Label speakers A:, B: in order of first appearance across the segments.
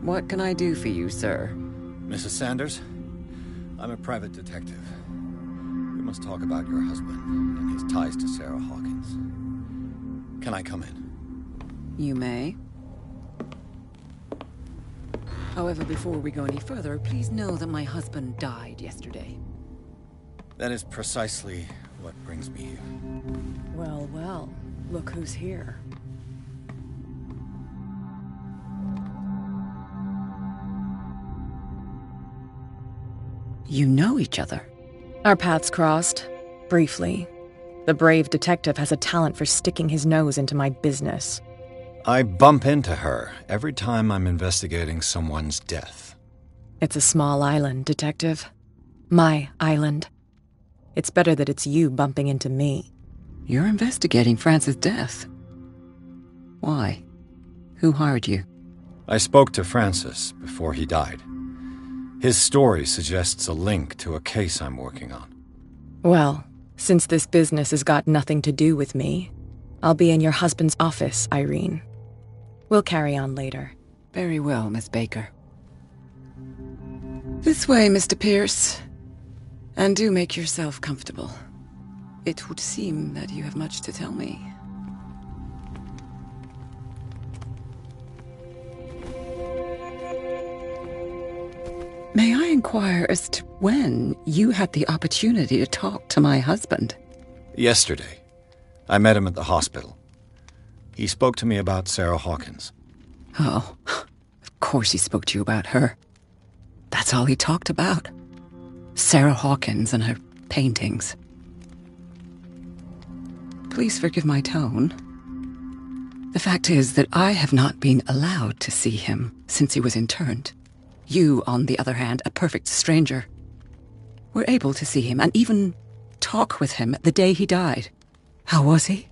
A: What can I do for you, sir?
B: Mrs. Sanders, I'm a private detective. We must talk about your husband and his ties to Sarah Hawkins. Can I come in?
A: You may. However, before we go any further, please know that my husband died yesterday.
B: That is precisely what brings me here.
A: Well, well, look who's here. You know each other.
C: Our paths crossed, briefly. The brave detective has a talent for sticking his nose into my business.
B: I bump into her every time I'm investigating someone's death.
C: It's a small island, Detective. My island. It's better that it's you bumping into me.
A: You're investigating Francis' death. Why? Who hired you?
B: I spoke to Francis before he died. His story suggests a link to a case I'm working on.
C: Well, since this business has got nothing to do with me, I'll be in your husband's office, Irene. We'll carry on later.
A: Very well, Miss Baker. This way, Mr. Pierce. And do make yourself comfortable. It would seem that you have much to tell me. May I inquire as to when you had the opportunity to talk to my husband?
B: Yesterday. I met him at the hospital. He spoke to me about Sarah Hawkins.
A: Oh, of course he spoke to you about her. That's all he talked about. Sarah Hawkins and her paintings. Please forgive my tone. The fact is that I have not been allowed to see him since he was interned. You, on the other hand, a perfect stranger, were able to see him and even talk with him the day he died. How was he?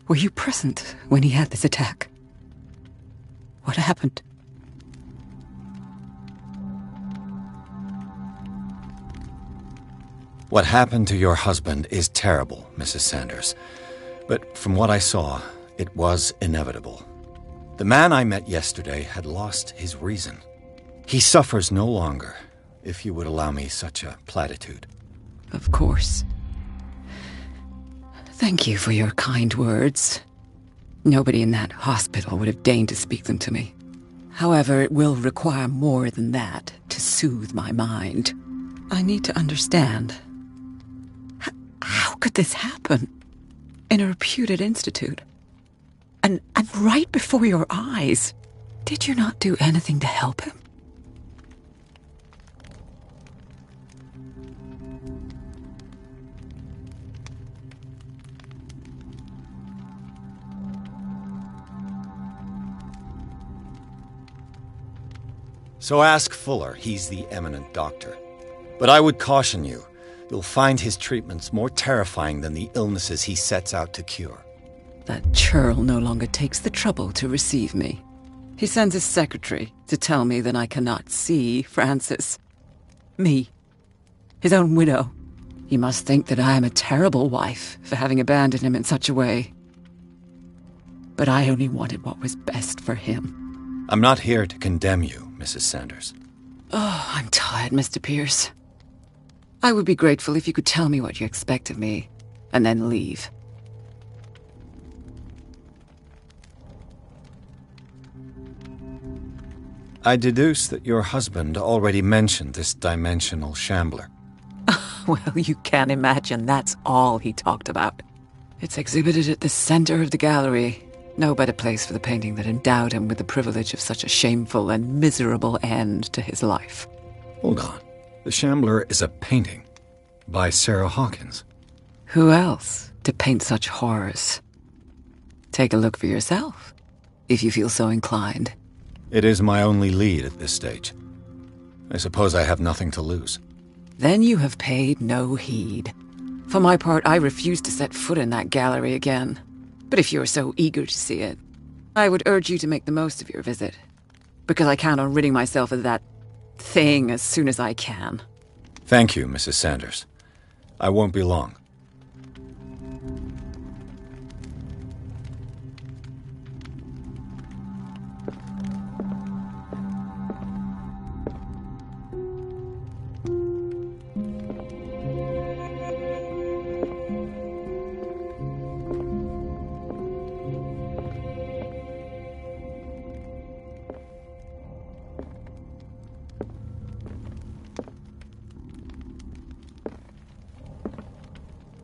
A: Were you present when he had this attack? What happened?
B: What happened to your husband is terrible, Mrs. Sanders. But from what I saw, it was inevitable. The man I met yesterday had lost his reason. He suffers no longer, if you would allow me such a platitude.
A: Of course. Thank you for your kind words. Nobody in that hospital would have deigned to speak them to me. However, it will require more than that to soothe my mind. I need to understand. How could this happen? In a reputed institute? And right before your eyes? Did you not do anything to help him?
B: So ask Fuller, he's the eminent doctor. But I would caution you, you'll find his treatments more terrifying than the illnesses he sets out to cure.
A: That churl no longer takes the trouble to receive me. He sends his secretary to tell me that I cannot see Francis. Me. His own widow. He must think that I am a terrible wife for having abandoned him in such a way. But I only wanted what was best for him.
B: I'm not here to condemn you, Mrs. Sanders.
A: Oh, I'm tired, Mr. Pierce. I would be grateful if you could tell me what you expect of me, and then leave.
B: I deduce that your husband already mentioned this dimensional shambler.
A: Well, you can imagine that's all he talked about. It's exhibited at the center of the gallery. No better place for the painting that endowed him with the privilege of such a shameful and miserable end to his life.
B: Hold on. The Shambler is a painting by Sarah Hawkins.
A: Who else to paint such horrors? Take a look for yourself, if you feel so inclined.
B: It is my only lead at this stage. I suppose I have nothing to lose.
A: Then you have paid no heed. For my part, I refuse to set foot in that gallery again. But if you are so eager to see it, I would urge you to make the most of your visit. Because I count on ridding myself of that thing as soon as I can.
B: Thank you, Mrs. Sanders. I won't be long.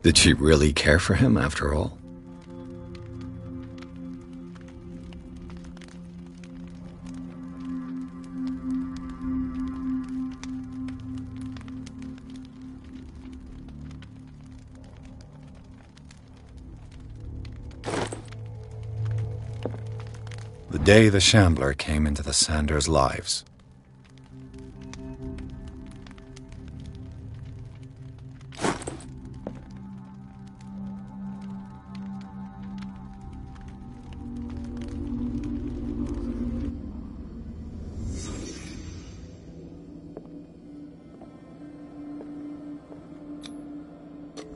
B: Did she really care for him after all? The day the Shambler came into the Sanders' lives.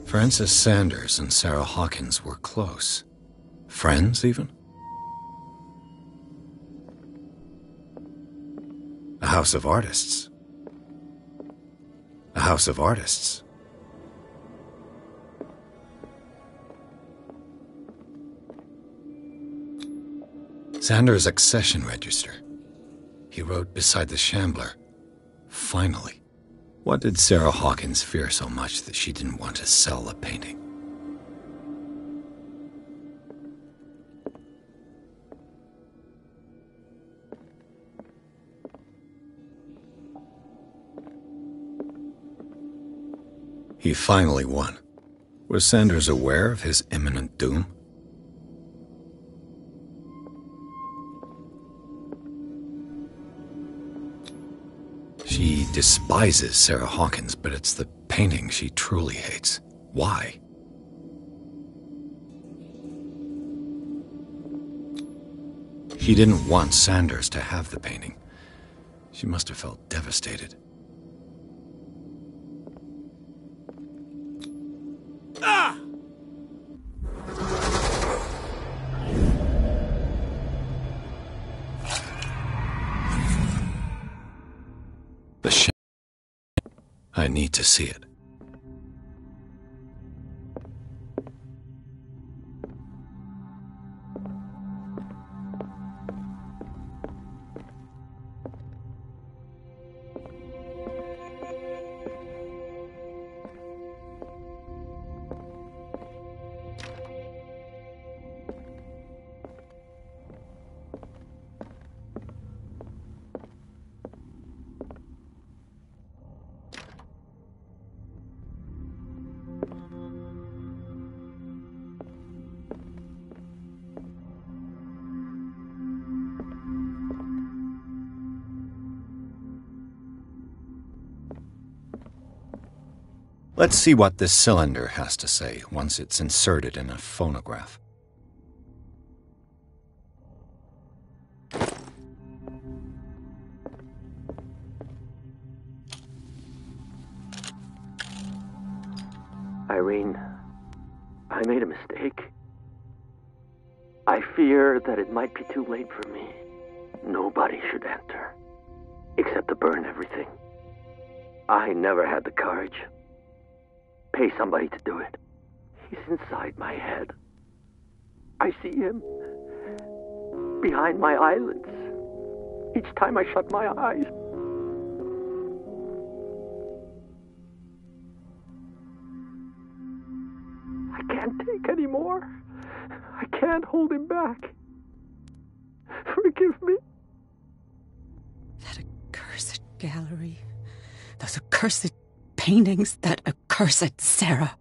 B: Frances Sanders and Sarah Hawkins were close. Friends, even? A house of artists. A house of artists. Sanders' accession register. He wrote beside the Shambler, "Finally." What did Sarah Hawkins fear so much that she didn't want to sell the painting? He finally won. Was Sanders aware of his imminent doom? She despises Sarah Hawkins, but it's the painting she truly hates. Why? She didn't want Sanders to have the painting. She must have felt devastated. I need to see it. Let's see what this cylinder has to say once it's inserted in a phonograph.
D: Irene, I made a mistake. I fear that it might be too late for me. Nobody should enter, except to burn everything. I never had the courage. Pay somebody to do it. He's inside my head. I see him behind my eyelids each time I shut my eyes. I can't take any more. I can't hold him back. Forgive me.
A: That accursed gallery. Those accursed paintings. That accursed Sarah.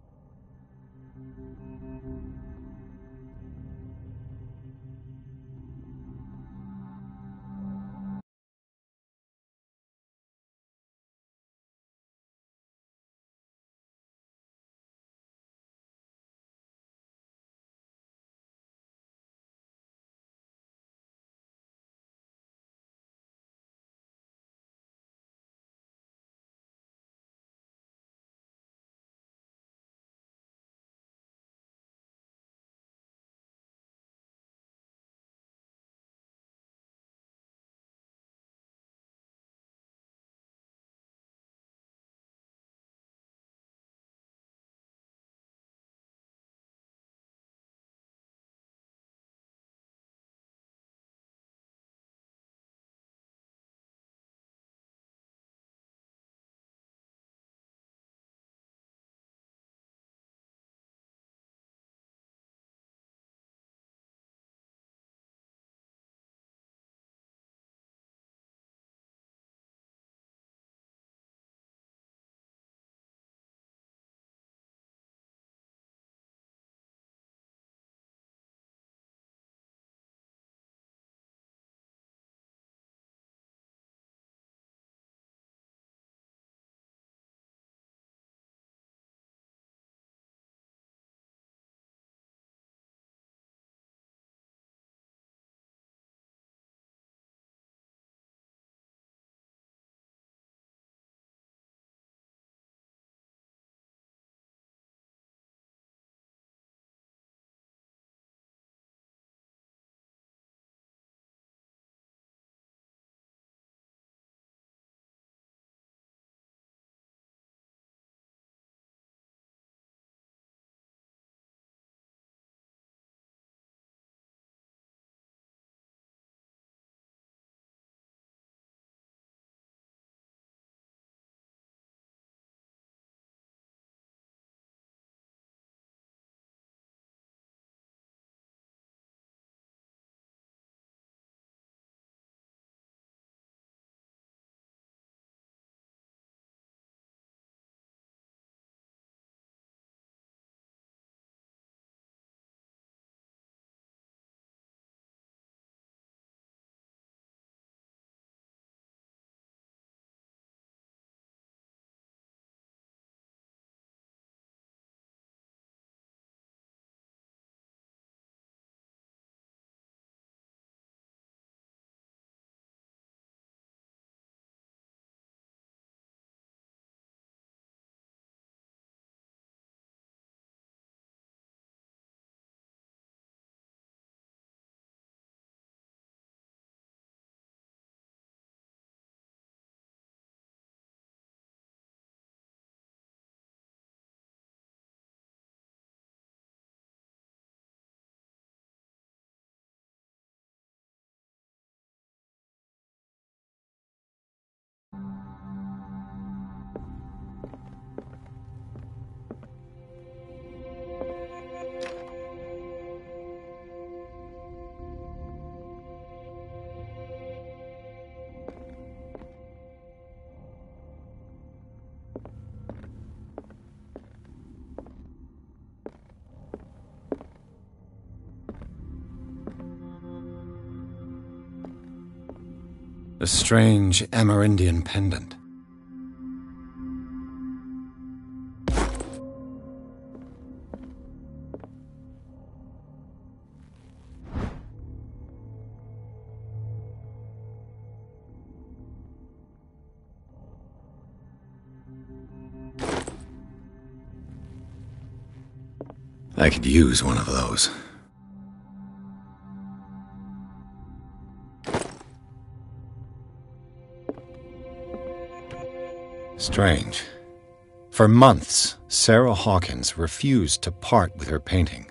B: A strange Amerindian pendant. I could use one of those. Strange. For months, Sarah Hawkins refused to part with her painting,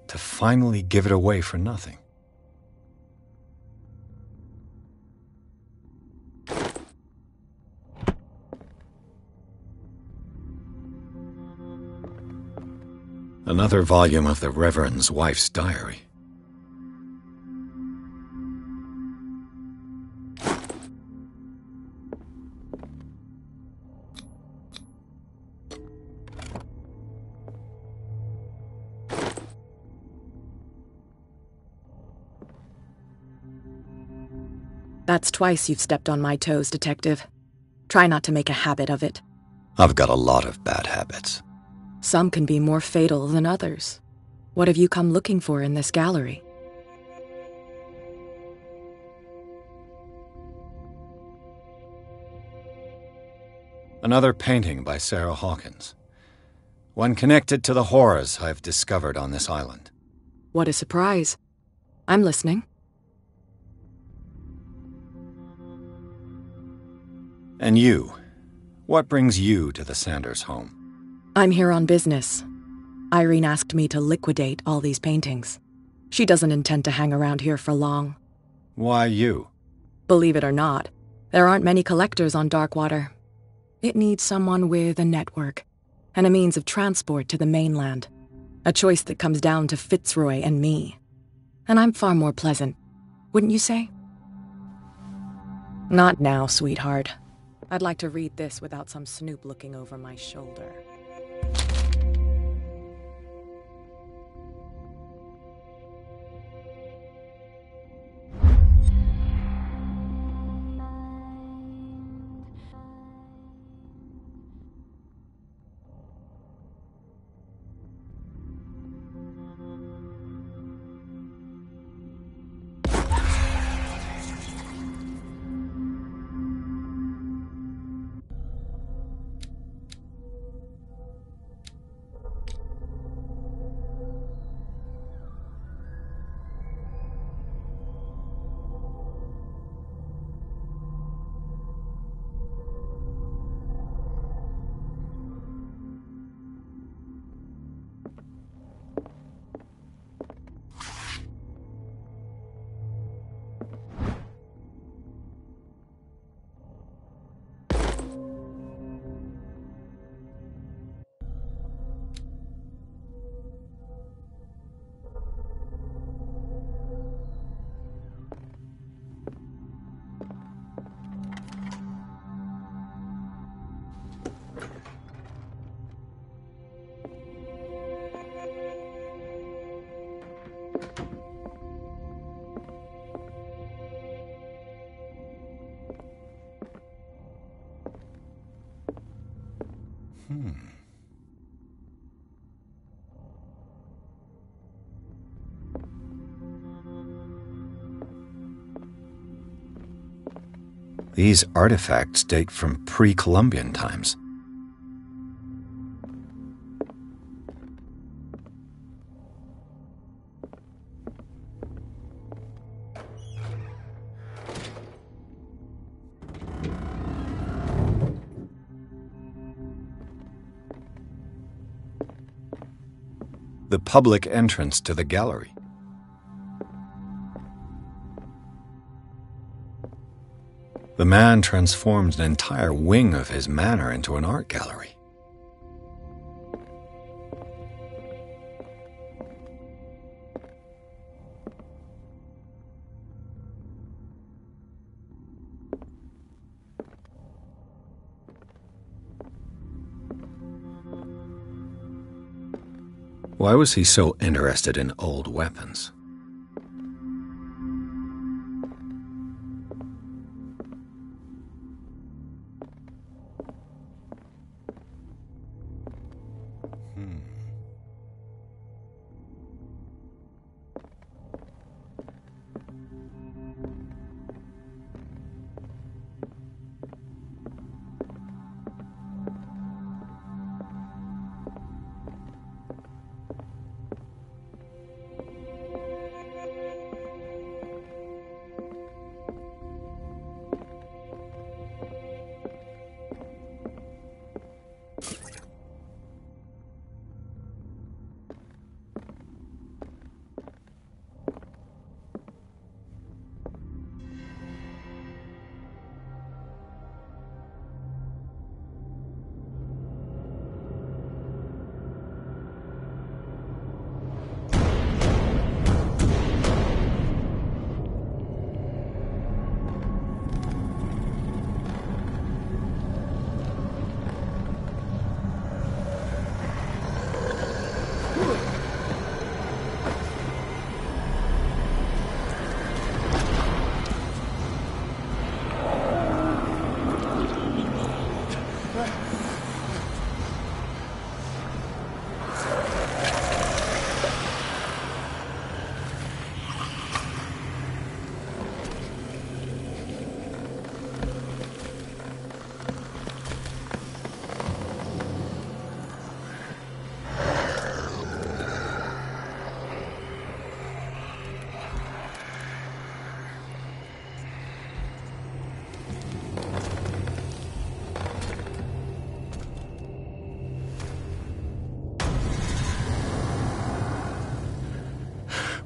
B: to finally give it away for nothing. Another volume of the Reverend's wife's diary.
C: That's twice you've stepped on my toes, Detective. Try not to make a habit of it.
B: I've got a lot of bad habits.
C: Some can be more fatal than others. What have you come looking for in this gallery?
B: Another painting by Sarah Hawkins. One connected to the horrors I've discovered on this island.
C: What a surprise. I'm listening.
B: And you? What brings you to the Sanders home?
C: I'm here on business. Irene asked me to liquidate all these paintings. She doesn't intend to hang around here for long.
B: Why you?
C: Believe it or not, there aren't many collectors on Darkwater. It needs someone with a network and a means of transport to the mainland. A choice that comes down to Fitzroy and me. And I'm far more pleasant, wouldn't you say? Not now, sweetheart. I'd like to read this without some snoop looking over my shoulder.
B: These artifacts date from pre-Columbian times. The public entrance to the gallery. The man transformed an entire wing of his manor into an art gallery. Why was he so interested in old weapons?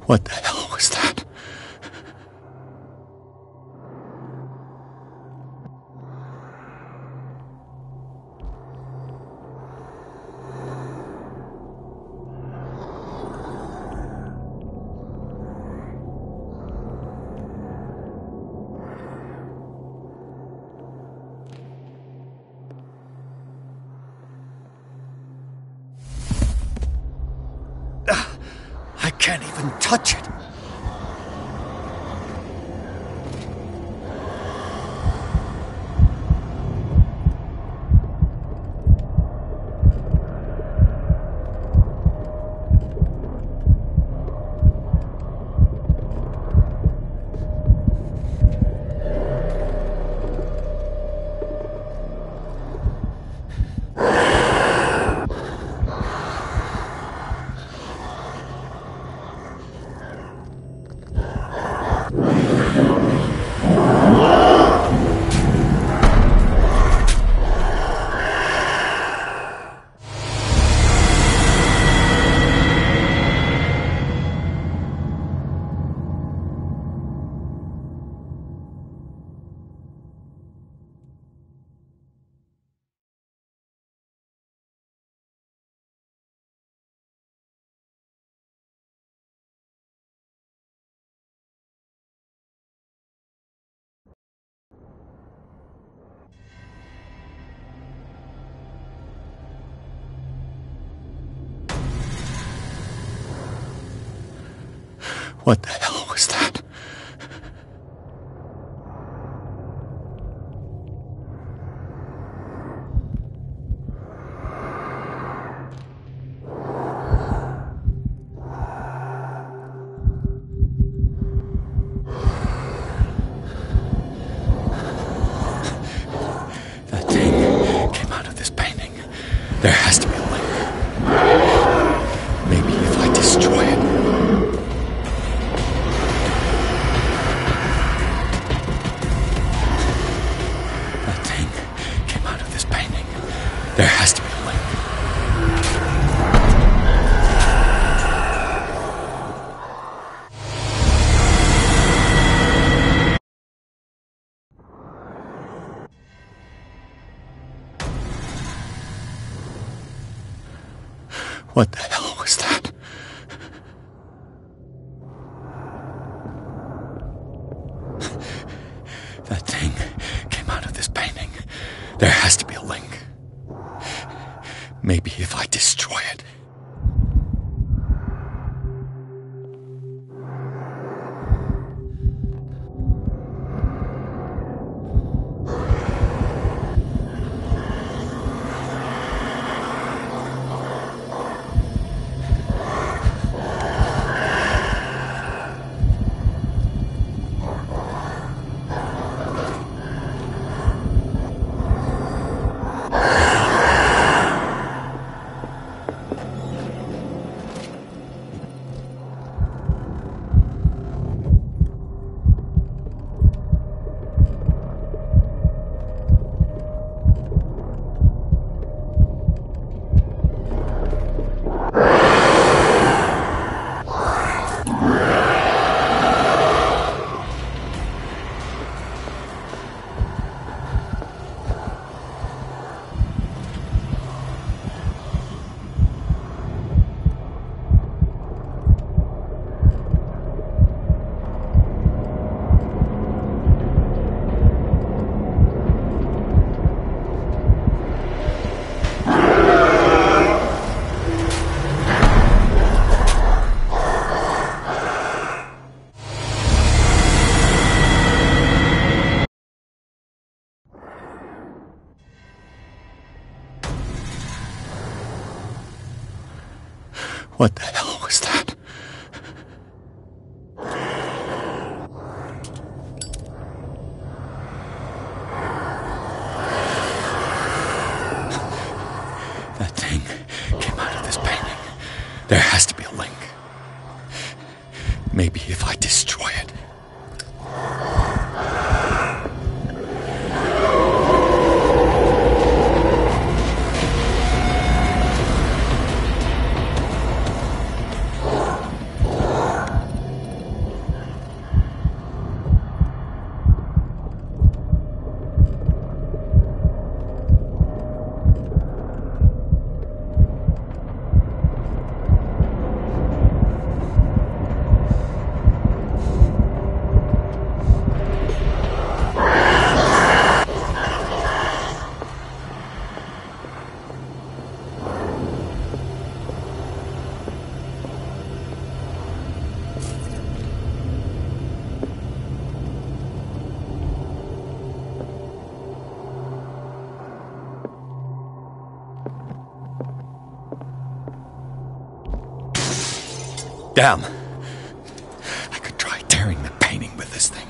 B: What the hell was that? I can't even touch it. What the hell was that? That thing came out of this painting. There has to be a link. Maybe if I destroy it. There has to be a link. What the hell was that? That thing came out of this painting. There has to be a link. Maybe if I destroy it. What the hell was that? That thing came out of this painting. There has to be a link. Maybe if I destroy it. Damn. I could try tearing the painting with this thing.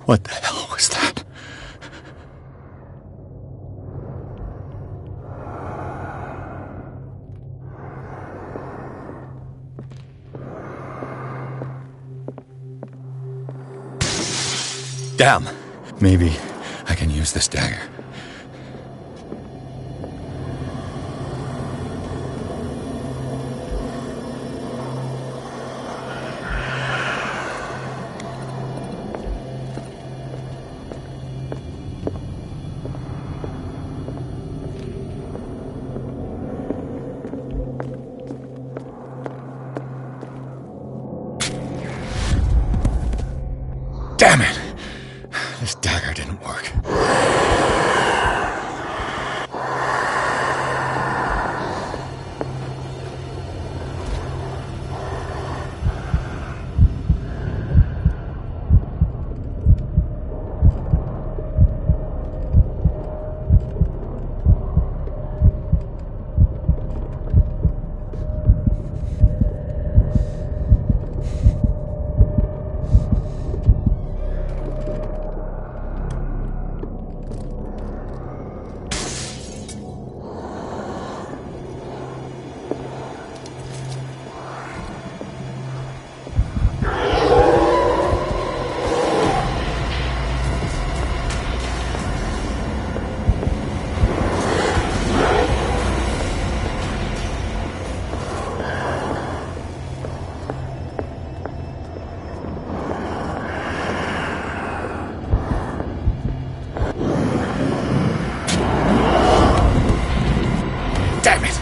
B: What the hell was that? Damn. Maybe I can use this dagger. Damn it! This dagger didn't work. Damn it!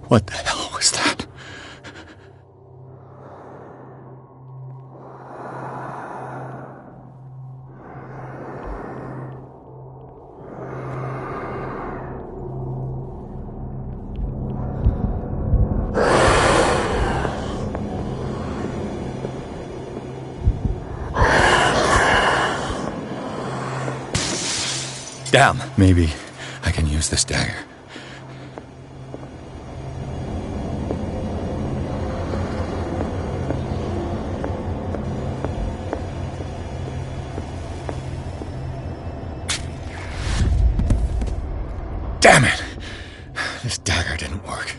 B: What the hell was that? Damn. Maybe I can use this dagger. Damn it! This dagger didn't work.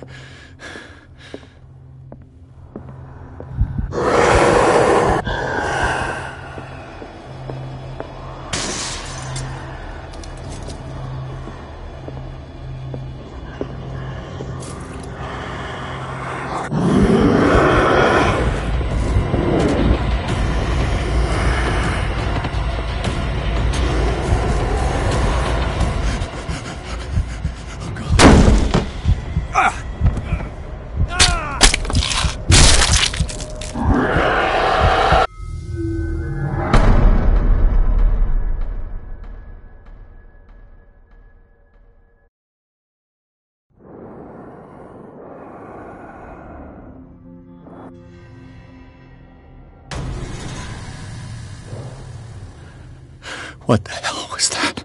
B: What the hell was that?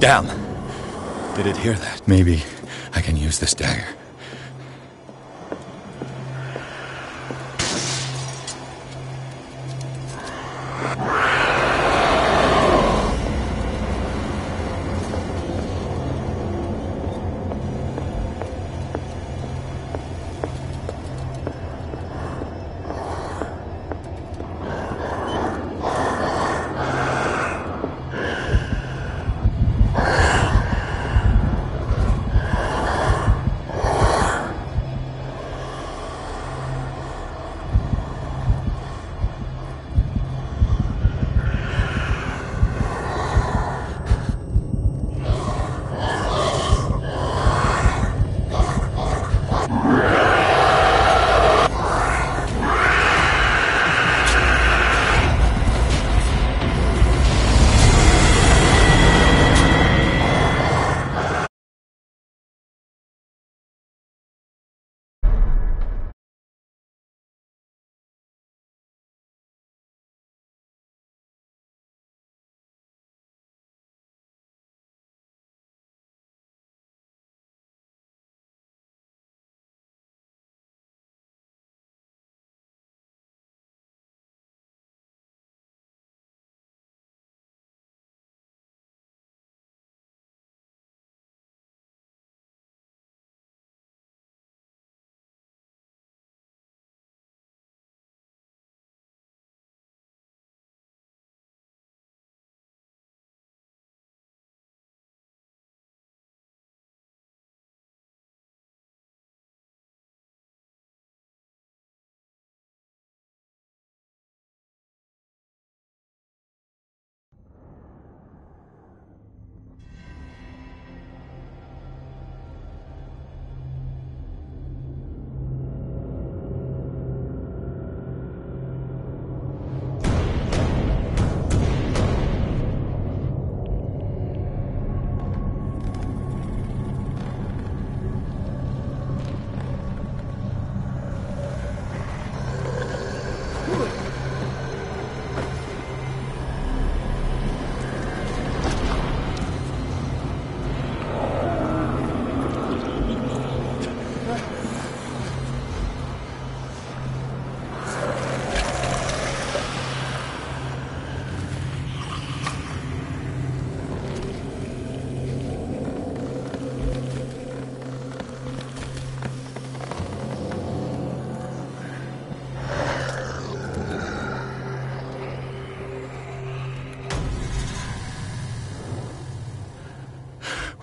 B: Damn! Did it hear that? Maybe I can use this dagger.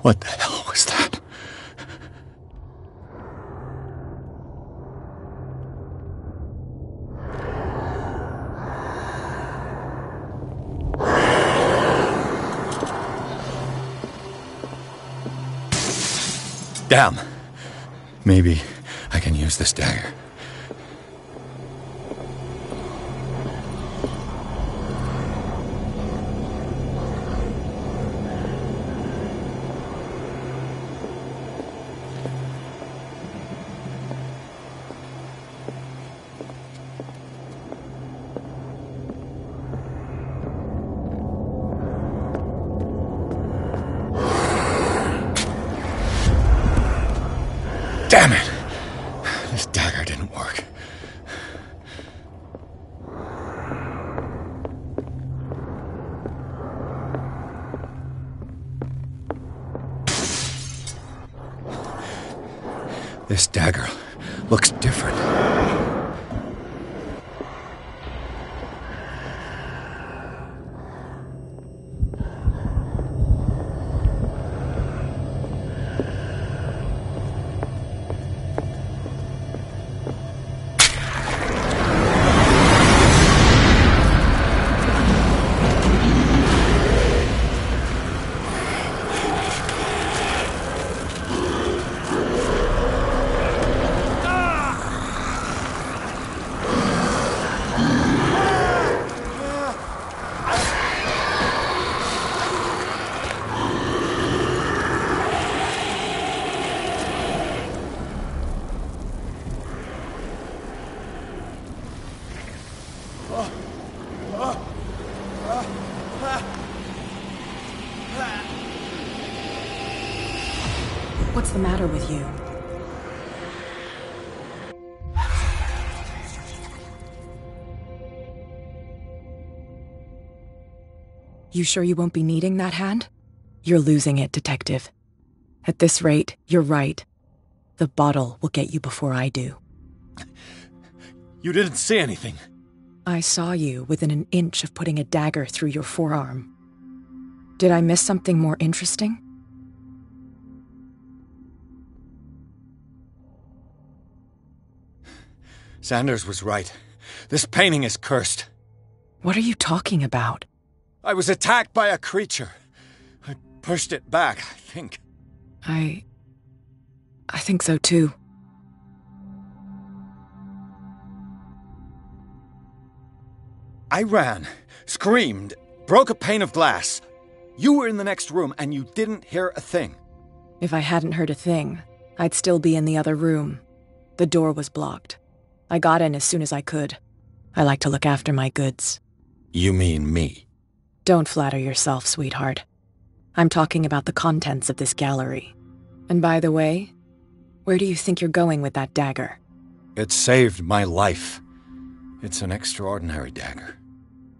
B: What the hell was that? Damn! Maybe I can use this dagger. This dagger looks different.
C: What's the matter with you? You sure you won't be needing that hand? You're losing it, Detective. At this rate, you're right. The bottle will get you before I do.
B: You didn't see anything.
C: I saw you within an inch of putting a dagger through your forearm. Did I miss something more interesting?
B: Sanders was right. This painting is cursed.
C: What are you talking about?
B: I was attacked by a creature. I pushed it back, I think.
C: I think so too.
B: I ran, screamed, broke a pane of glass. You were in the next room and you didn't hear a thing.
C: If I hadn't heard a thing, I'd still be in the other room. The door was blocked. I got in as soon as I could. I like to look after my goods.
B: You mean me?
C: Don't flatter yourself, sweetheart. I'm talking about the contents of this gallery. And by the way, where do you think you're going with that dagger?
B: It saved my life. It's an extraordinary dagger.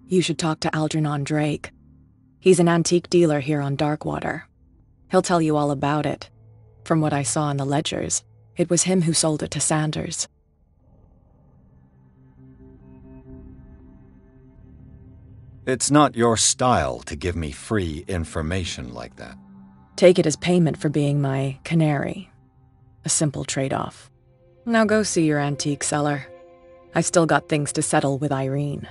C: You should talk to Algernon Drake. He's an antique dealer here on Darkwater. He'll tell you all about it. From what I saw in the ledgers, it was him who sold it to Sanders.
B: It's not your style to give me free information like that.
C: Take it as payment for being my canary. A simple trade-off. Now go see your antique seller. I've still got things to settle with Irene.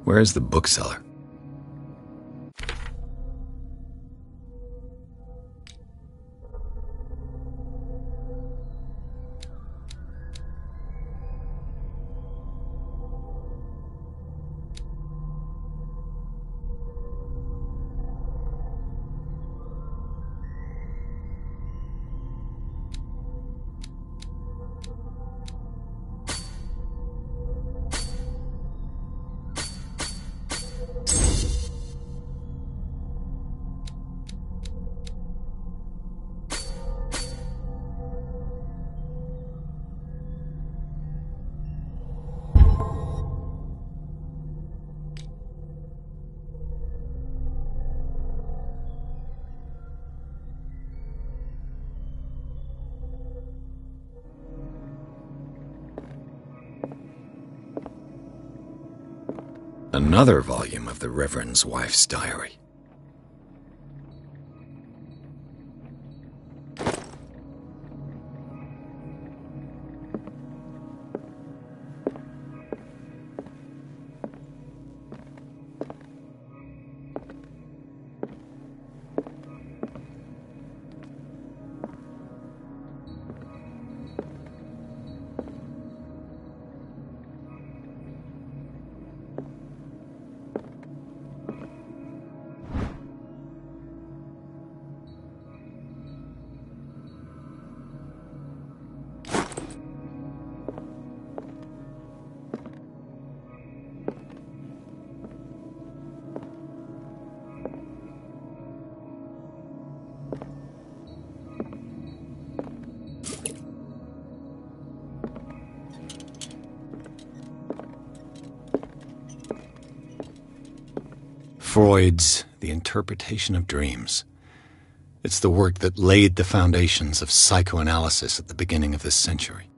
B: Where is the bookseller? Another volume of the Reverend's wife's diary. Freud's The Interpretation of Dreams. It's the work that laid the foundations of psychoanalysis at the beginning of this century.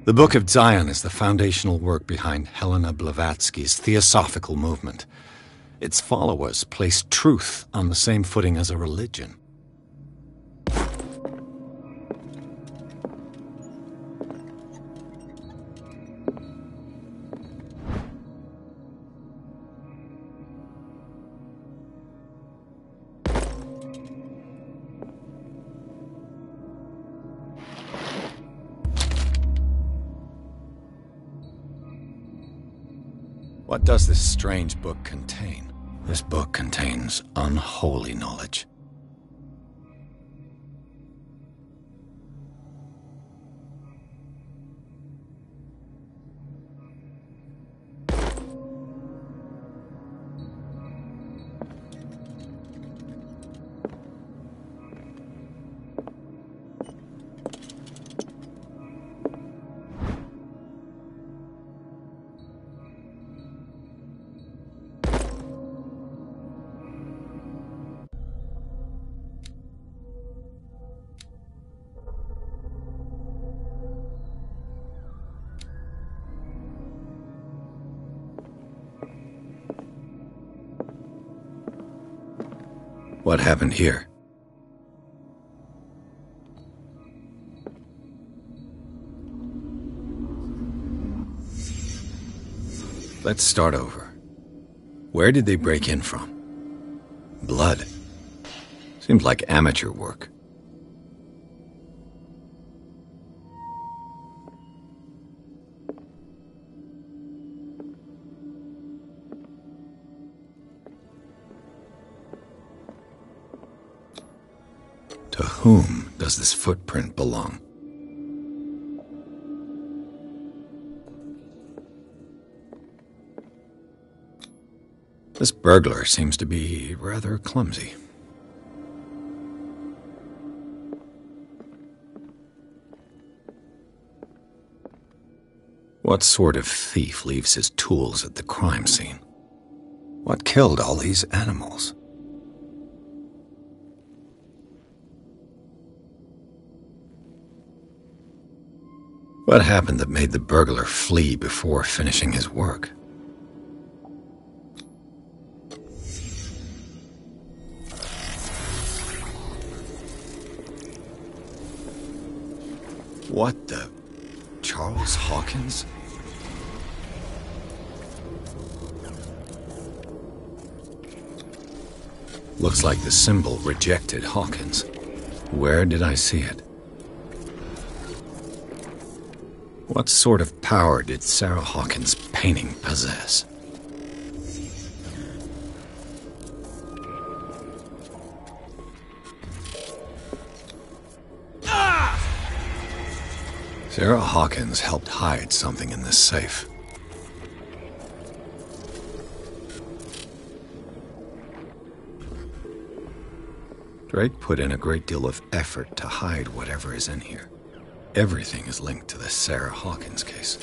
B: The Book of Zion is the foundational work behind Helena Blavatsky's Theosophical movement. Its followers place truth on the same footing as a religion. What does this strange book contain? This book contains unholy knowledge. What happened here? Let's start over. Where did they break in from? Blood. Seems like amateur work. To whom does this footprint belong? This burglar seems to be rather clumsy. What sort of thief leaves his tools at the crime scene? What killed all these animals? What happened that made the burglar flee before finishing his work? What the... Charles Hawkins? Looks like the symbol rejected Hawkins. Where did I see it? What sort of power did Sarah Hawkins' painting possess? Sarah Hawkins helped hide something in this safe. Drake put in a great deal of effort to hide whatever is in here. Everything is linked to the Sarah Hawkins case.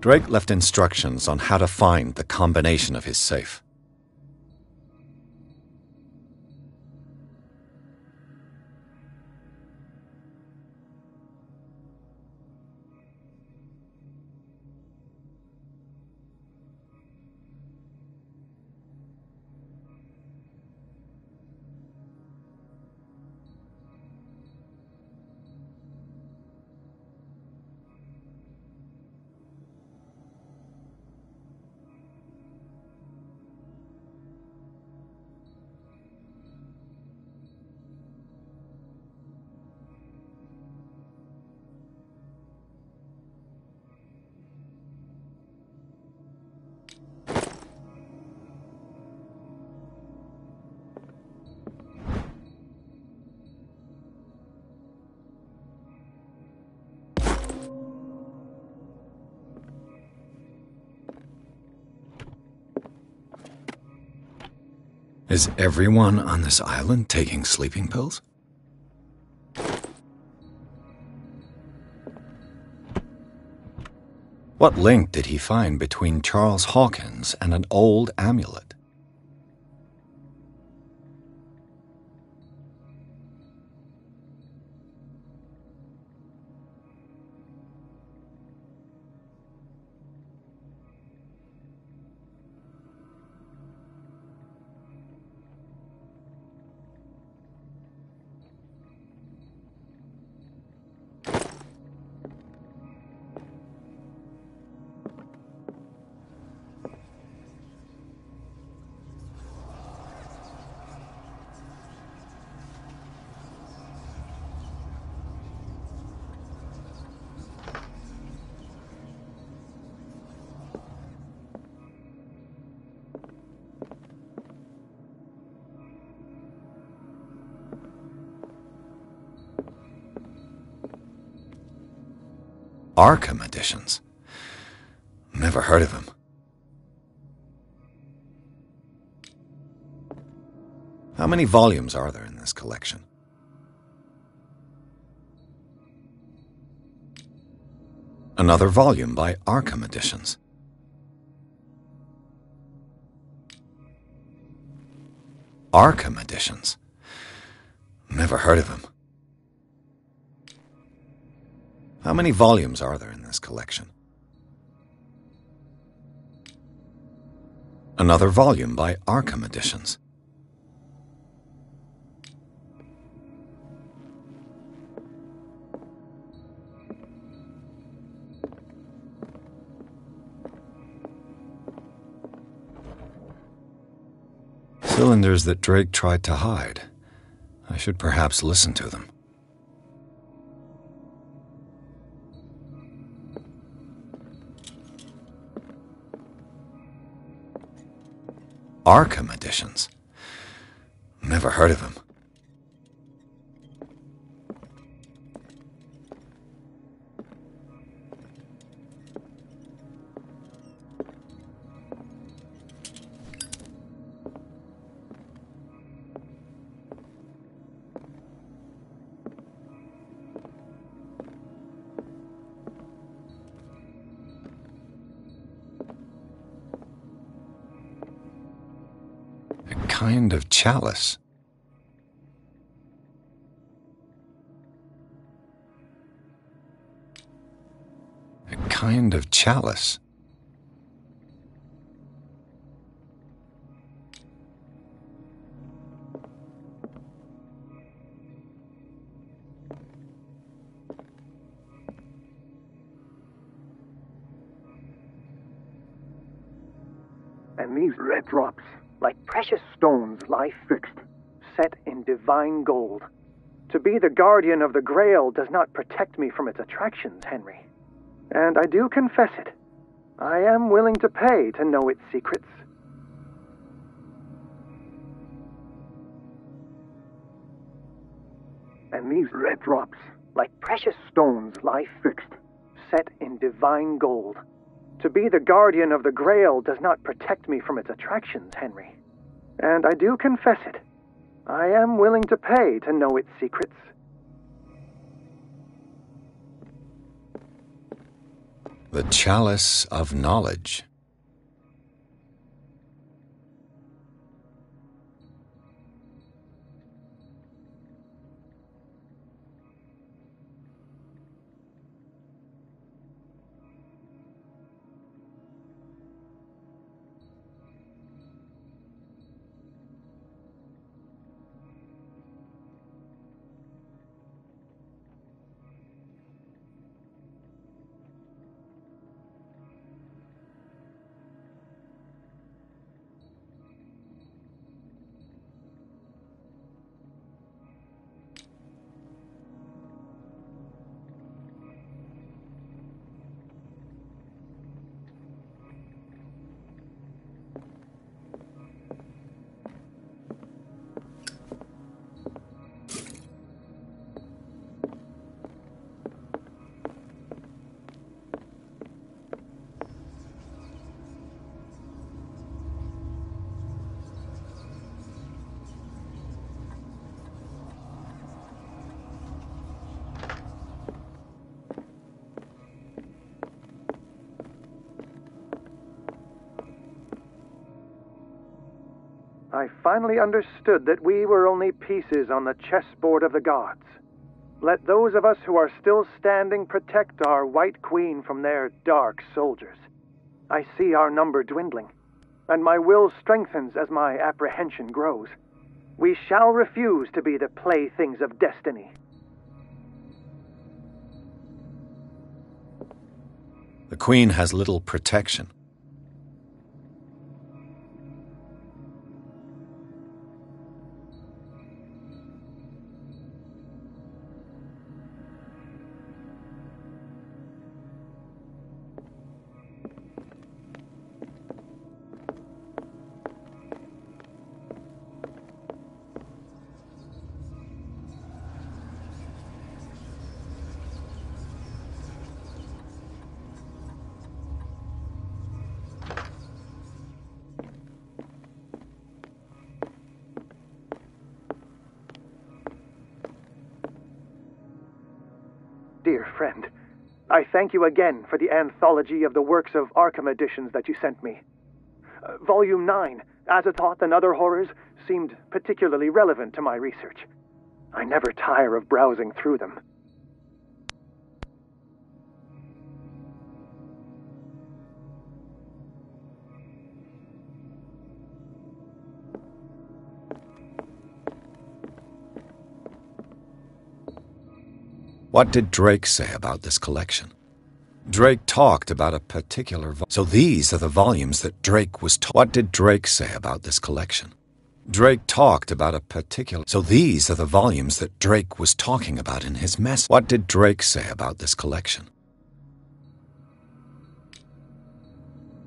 B: Drake left instructions on how to find the combination of his safe. Is everyone on this island taking sleeping pills? What link did he find between Charles Hawkins and an old amulet? Arkham editions. Never heard of him. How many volumes are there in this collection? Another volume by Arkham Editions. Arkham Editions. Never heard of him. How many volumes are there in this collection? Another volume by Arkham Editions. Cylinders that Drake tried to hide. I should perhaps listen to them. Arkham Editions. Never heard of him. Kind of chalice. A kind of chalice.
E: And these red drops, like precious stones, lie fixed, set in divine gold. To be the guardian of the Grail does not protect me from its attractions, Henry. And I do confess it. I am willing to pay to know its secrets. And these red drops, like precious stones, lie fixed, set in divine gold. To be the guardian of the Grail does not protect me from its attractions, Henry. And I do confess it. I am willing to pay to know its secrets.
B: The Chalice of Knowledge.
E: I finally understood that we were only pieces on the chessboard of the gods. Let those of us who are still standing protect our White Queen from their dark soldiers. I see our number dwindling, and my will strengthens as my apprehension grows. We shall refuse to be the playthings of destiny.
B: The Queen has little protection.
E: Dear friend, I thank you again for the anthology of the works of Arkham editions that you sent me. Volume 9, Azathoth and Other Horrors, seemed particularly relevant to my research. I never tire of browsing through them.
B: What did Drake say about this collection? Drake talked about a particular so these are the volumes that Drake was What did Drake say about this collection? Drake talked about a particular so these are the volumes that Drake was talking about in his mess. What did Drake say about this collection?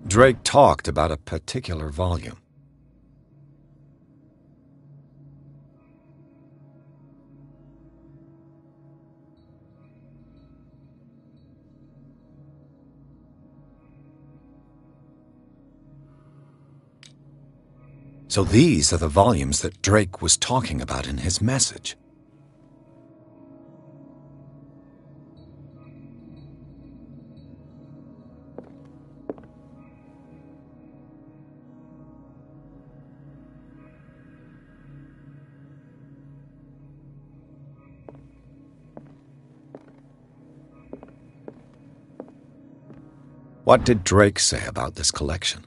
B: Drake talked about a particular volume. So these are the volumes that Drake was talking about in his message. What did Drake say about this collection?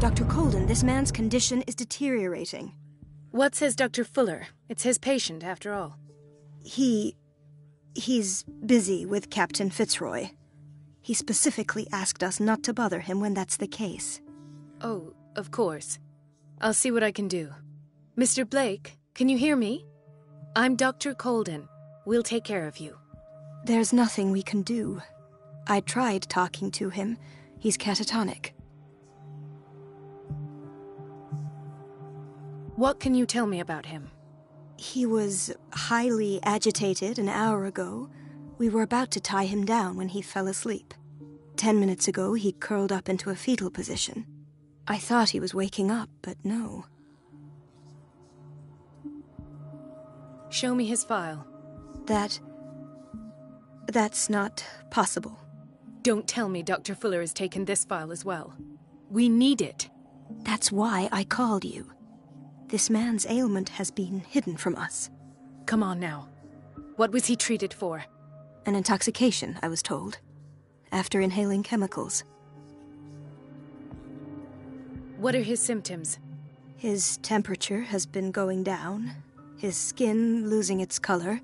F: Dr. Colden, this man's condition is deteriorating.
C: What says Dr. Fuller? It's his patient, after all.
F: He's busy with Captain Fitzroy. He specifically asked us not to bother him when that's the case.
C: Oh, of course. I'll see what I can do. Mr. Blake, can you hear me? I'm Dr. Colden. We'll take care of you.
F: There's nothing we can do. I tried talking to him. He's catatonic.
C: What can you tell me about him?
F: He was highly agitated an hour ago. We were about to tie him down when he fell asleep. 10 minutes ago, he curled up into a fetal position. I thought he was waking up, but no.
C: Show me his file.
F: That's not possible.
C: Don't tell me Dr. Fuller has taken this file as well. We need it.
F: That's why I called you. This man's ailment has been hidden from us.
C: Come on now. What was he treated for?
F: An intoxication, I was told. After inhaling chemicals.
C: What are his symptoms?
F: His temperature has been going down. His skin losing its color.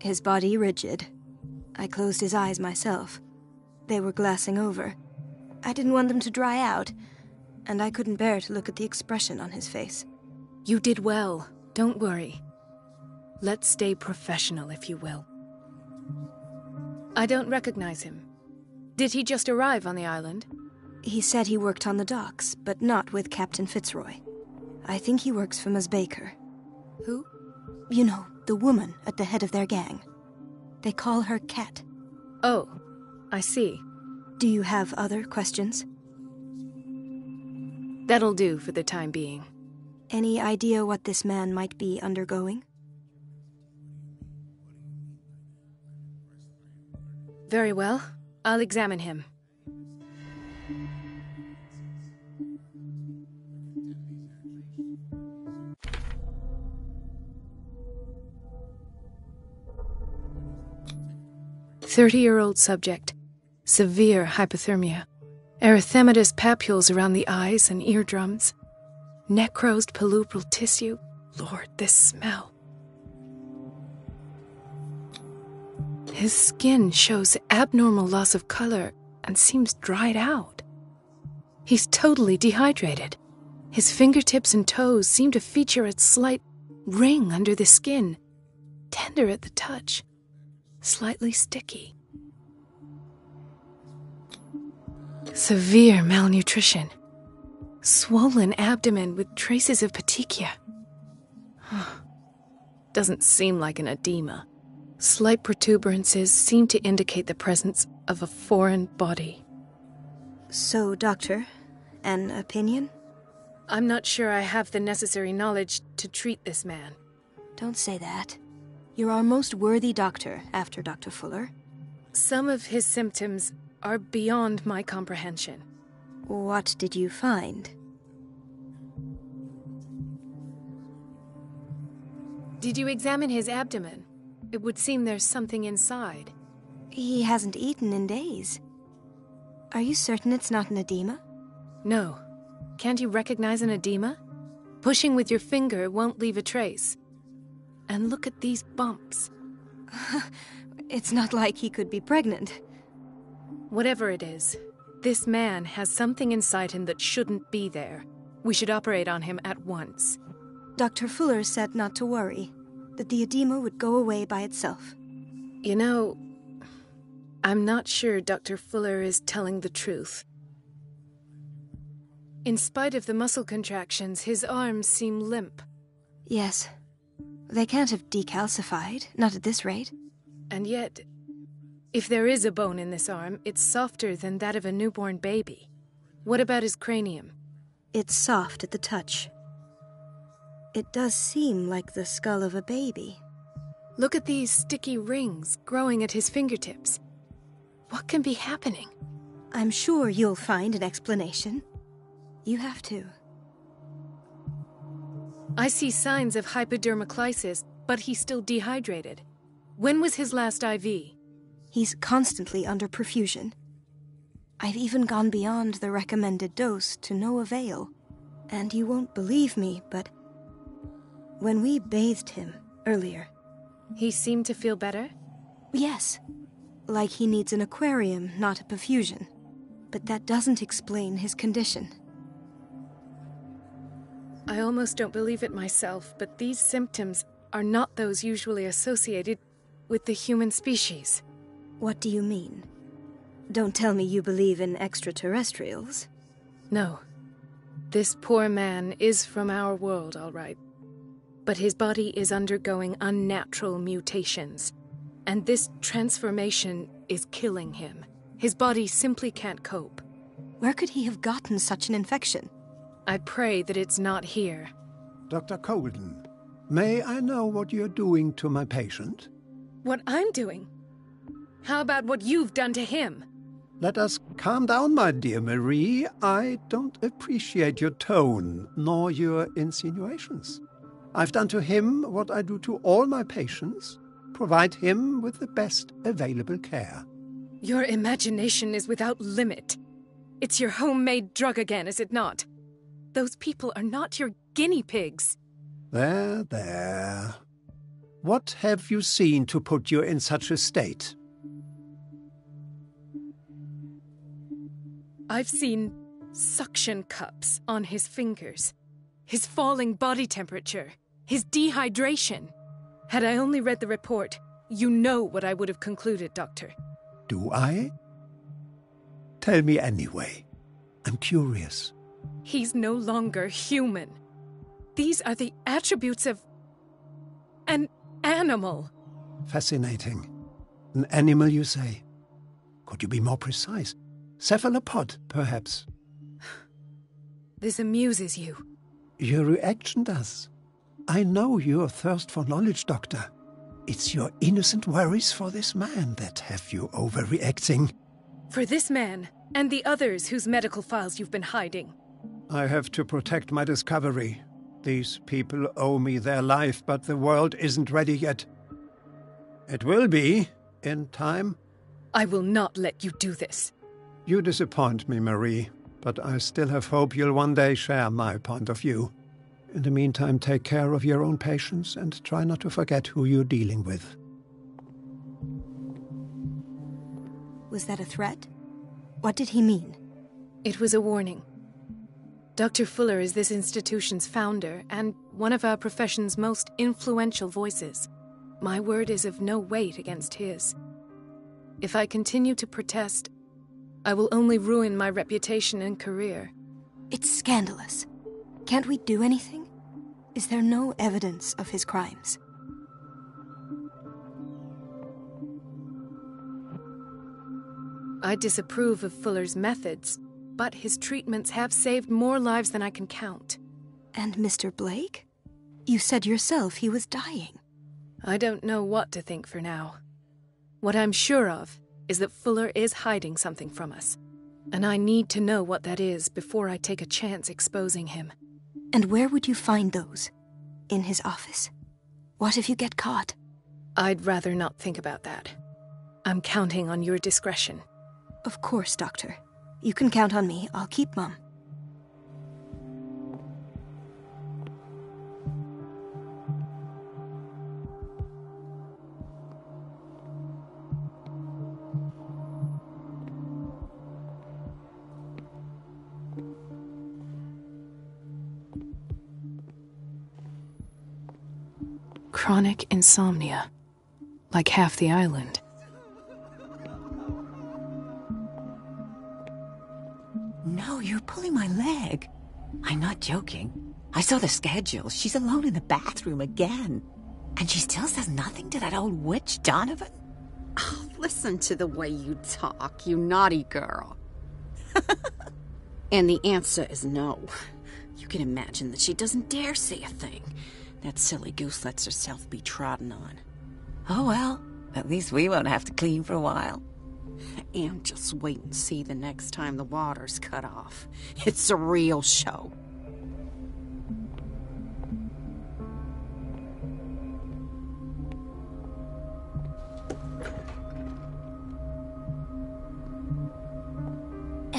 F: His body rigid. I closed his eyes myself. They were glassing over. I didn't want them to dry out, and I couldn't bear to look at the expression on his face.
C: You did well. Don't worry. Let's stay professional, if you will. I don't recognize him. Did he just arrive on the island?
F: He said he worked on the docks, but not with Captain Fitzroy. I think he works for Ms. Baker.
C: Who?
F: You know, the woman at the head of their gang. They call her Cat.
C: Oh, I see.
F: Do you have other questions?
C: That'll do for the time being.
F: Any idea what this man might be undergoing?
C: Very well. I'll examine him. "30-year-old subject. Severe hypothermia. Erythematous papules around the eyes and eardrums. Necrosed palpebral tissue. Lord, this smell. His skin shows abnormal loss of color and seems dried out. He's totally dehydrated. His fingertips and toes seem to feature a slight ring under the skin, tender at the touch, slightly sticky. Severe malnutrition. Swollen abdomen with traces of petechia. Doesn't seem like an edema. Slight protuberances seem to indicate the presence of a foreign body.
F: So, Doctor, an opinion?
C: I'm not sure I have the necessary knowledge to treat this man.
F: Don't say that. You're our most worthy doctor after Dr. Fuller.
C: Some of his symptoms are beyond my comprehension.
F: What did you find?
C: Did you examine his abdomen? It would seem there's something inside.
F: He hasn't eaten in days. Are you certain it's not an edema?
C: No. Can't you recognize an edema? Pushing with your finger won't leave a trace. And look at these bumps.
F: It's not like he could be pregnant.
C: Whatever it is, this man has something inside him that shouldn't be there. We should operate on him at once.
F: Dr. Fuller said not to worry, that the edema would go away by itself.
C: You know, I'm not sure Dr. Fuller is telling the truth. In spite of the muscle contractions, his arms seem limp.
F: Yes. They can't have decalcified, not at this rate.
C: And yet, if there is a bone in this arm, it's softer than that of a newborn baby. What about his cranium?
F: It's soft at the touch. It does seem like the skull of a baby.
C: Look at these sticky rings growing at his fingertips. What can be happening?
F: I'm sure you'll find an explanation. You have to.
C: I see signs of hypodermoclysis, but he's still dehydrated. When was his last IV?
F: He's constantly under perfusion. I've even gone beyond the recommended dose to no avail. And you won't believe me, but when we bathed him earlier...
G: He seemed to feel better?
F: Yes. Like he needs an aquarium, not a perfusion. But that doesn't explain his condition.
G: I almost don't believe it myself, but these symptoms are not those usually associated with the human species.
F: What do you mean? Don't tell me you believe in extraterrestrials.
G: No. This poor man is from our world, all right. But his body is undergoing unnatural mutations. And this transformation is killing him. His body simply can't cope.
F: Where could he have gotten such an infection?
G: I pray that it's not here.
H: Dr. Colden, may I know what you're doing to my patient?
G: What I'm doing? How about what you've done to him?
H: Let us calm down, my dear Marie. I don't appreciate your tone, nor your insinuations. I've done to him what I do to all my patients. Provide him with the best available care.
G: Your imagination is without limit. It's your homemade drug again, is it not? Those people are not your guinea pigs.
H: There. What have you seen to put you in such a state?
G: I've seen suction cups on his fingers, his falling body temperature, his dehydration. Had I only read the report, you know what I would have concluded, Doctor.
H: Do I? Tell me anyway. I'm curious.
G: He's no longer human. These are the attributes of an animal.
H: Fascinating. An animal, you say? Could you be more precise? Cephalopod, perhaps?
G: This amuses you.
H: Your reaction does. I know your thirst for knowledge, Doctor. It's your innocent worries for this man that have you overreacting.
G: For this man, and the others whose medical files you've been hiding.
H: I have to protect my discovery. These people owe me their life, but the world isn't ready yet. It will be, in time.
G: I will not let you do this.
H: You disappoint me, Marie, but I still have hope you'll one day share my point of view. In the meantime, take care of your own patients and try not to forget who you're dealing with.
F: Was that a threat? What did he mean?
G: It was a warning. Dr. Fuller is this institution's founder and one of our profession's most influential voices. My word is of no weight against his. If I continue to protest, I will only ruin my reputation and career.
F: It's scandalous. Can't we do anything? Is there no evidence of his crimes?
G: I disapprove of Fuller's methods, but his treatments have saved more lives than I can count.
F: And Mr. Blake? You said yourself he was dying.
G: I don't know what to think for now. What I'm sure of is that Fuller is hiding something from us, and I need to know what that is before I take a chance exposing him.
F: And where would you find those? In his office? What if you get caught?
G: I'd rather not think about that. I'm counting on your discretion.
F: Of course, Doctor. You can count on me. I'll keep mum.
G: Chronic insomnia. Like half the island.
A: No, you're pulling my leg. I'm not joking. I saw the schedule. She's alone in the bathroom again. And she still says nothing to that old witch, Donovan?
I: Oh, listen to the way you talk, you naughty girl. And the answer is no. You can imagine that she doesn't dare say a thing. That silly goose lets herself be trodden on.
A: Oh well, at least we won't have to clean for a while.
I: And just wait and see the next time the water's cut off. It's a real show.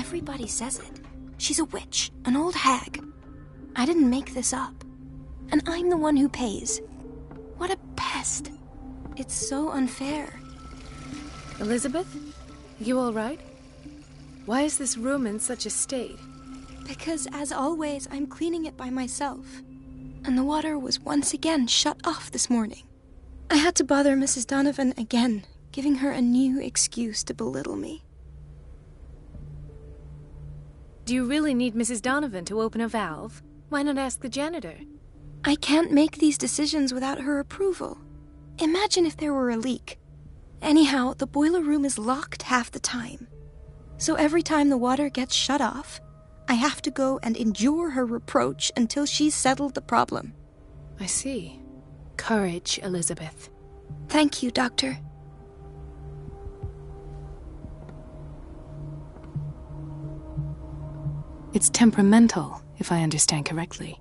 F: Everybody says it. She's a witch, an old hag. I didn't make this up. And I'm the one who pays. What a pest. It's so unfair.
G: Elizabeth? You all right? Why is this room in such a state?
F: Because, as always, I'm cleaning it by myself. And the water was once again shut off this morning. I had to bother Mrs. Donovan again, giving her a new excuse to belittle me.
G: Do you really need Mrs. Donovan to open a valve? Why not ask the janitor?
F: I can't make these decisions without her approval. Imagine if there were a leak. Anyhow, the boiler room is locked half the time. So every time the water gets shut off, I have to go and endure her reproach until she's settled the problem.
G: I see. Courage, Elizabeth.
F: Thank you, Doctor.
G: It's temperamental, if I understand correctly.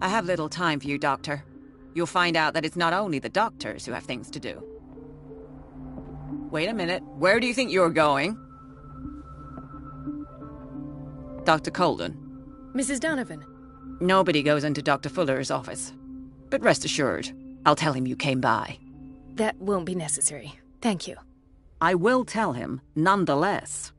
J: I have little time for you, Doctor. You'll find out that it's not only the doctors who have things to do. Wait a minute. Where do you think you're going? Dr. Colden.
G: Mrs. Donovan.
J: Nobody goes into Dr. Fuller's office. But rest assured, I'll tell him you came by.
G: That won't be necessary. Thank you.
J: I will tell him, nonetheless.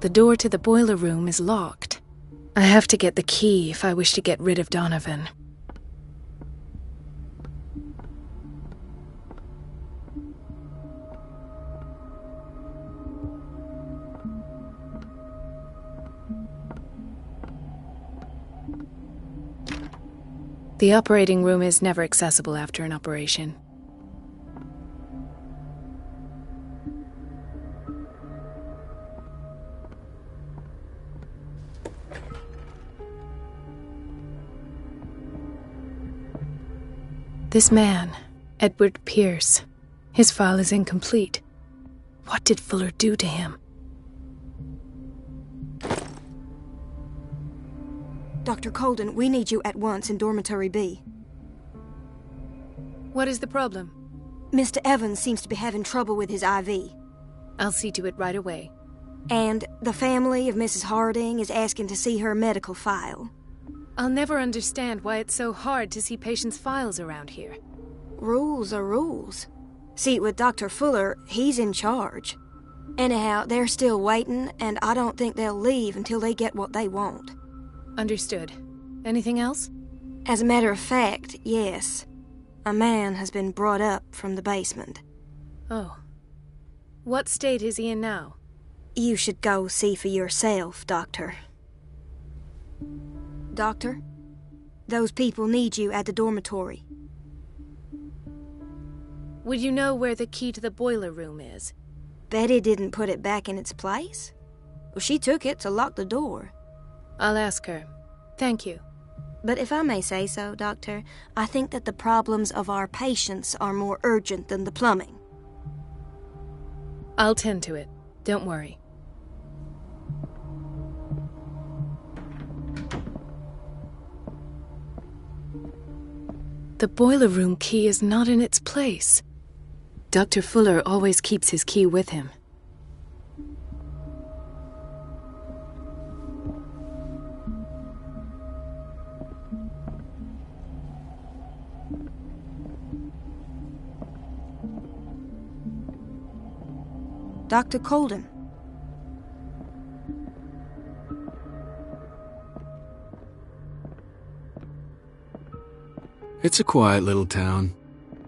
G: The door to the boiler room is locked. I have to get the key if I wish to get rid of Donovan. The operating room is never accessible after an operation. This man, Edward Pierce, his file is incomplete. What did Fuller do to him?
F: Dr. Colden, we need you at once in Dormitory B.
G: What is the problem?
F: Mr. Evans seems to be having trouble with his IV.
G: I'll see to it right away.
F: And the family of Mrs. Harding is asking to see her medical file.
G: I'll never understand why it's so hard to see patients' files around here.
F: Rules are rules. See, with Dr. Fuller, he's in charge. Anyhow, they're still waiting, and I don't think they'll leave until they get what they want.
G: Understood. Anything else?
F: As a matter of fact, yes. A man has been brought up from the basement.
G: Oh. What state is he in now?
F: You should go see for yourself, Doctor. Doctor, those people need you at the dormitory.
G: Would you know where the key to the boiler room is?
F: Betty didn't put it back in its place. Well, she took it to lock the door.
G: I'll ask her. Thank you.
F: But if I may say so, Doctor, I think that the problems of our patients are more urgent than the plumbing.
G: I'll tend to it. Don't worry. The boiler room key is not in its place. Dr. Fuller always keeps his key with him.
F: Dr. Colden.
K: It's a quiet little town.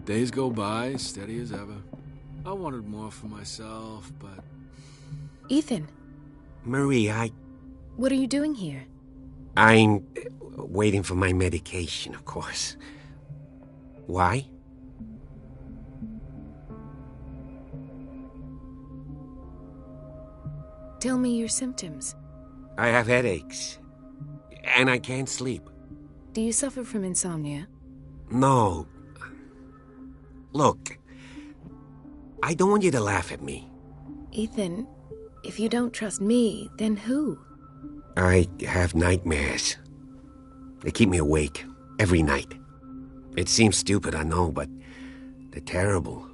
K: Days go by, steady as ever. I wanted more for myself, but...
G: Ethan.
L: Marie,
G: What are you doing here?
L: I'm waiting for my medication, of course. Why?
G: Tell me your symptoms.
L: I have headaches. And I can't sleep.
G: Do you suffer from insomnia?
L: No. Look, I don't want you to laugh at me.
G: Ethan, if you don't trust me, then who?
L: I have nightmares. They keep me awake every night. It seems stupid, I know, but they're terrible.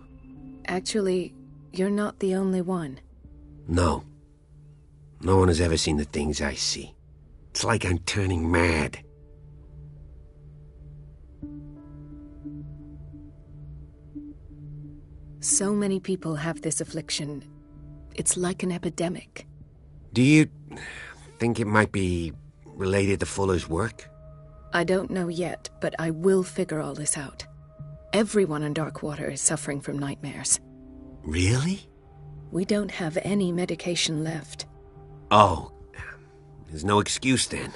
G: Actually, you're not the only one.
L: No. No one has ever seen the things I see. It's like I'm turning mad.
G: So many people have this affliction. It's like an epidemic.
L: Do you think it might be related to Fuller's work?
G: I don't know yet, but I will figure all this out. Everyone in Darkwater is suffering from nightmares.
L: Really?
G: We don't have any medication left.
L: Oh, there's no excuse then.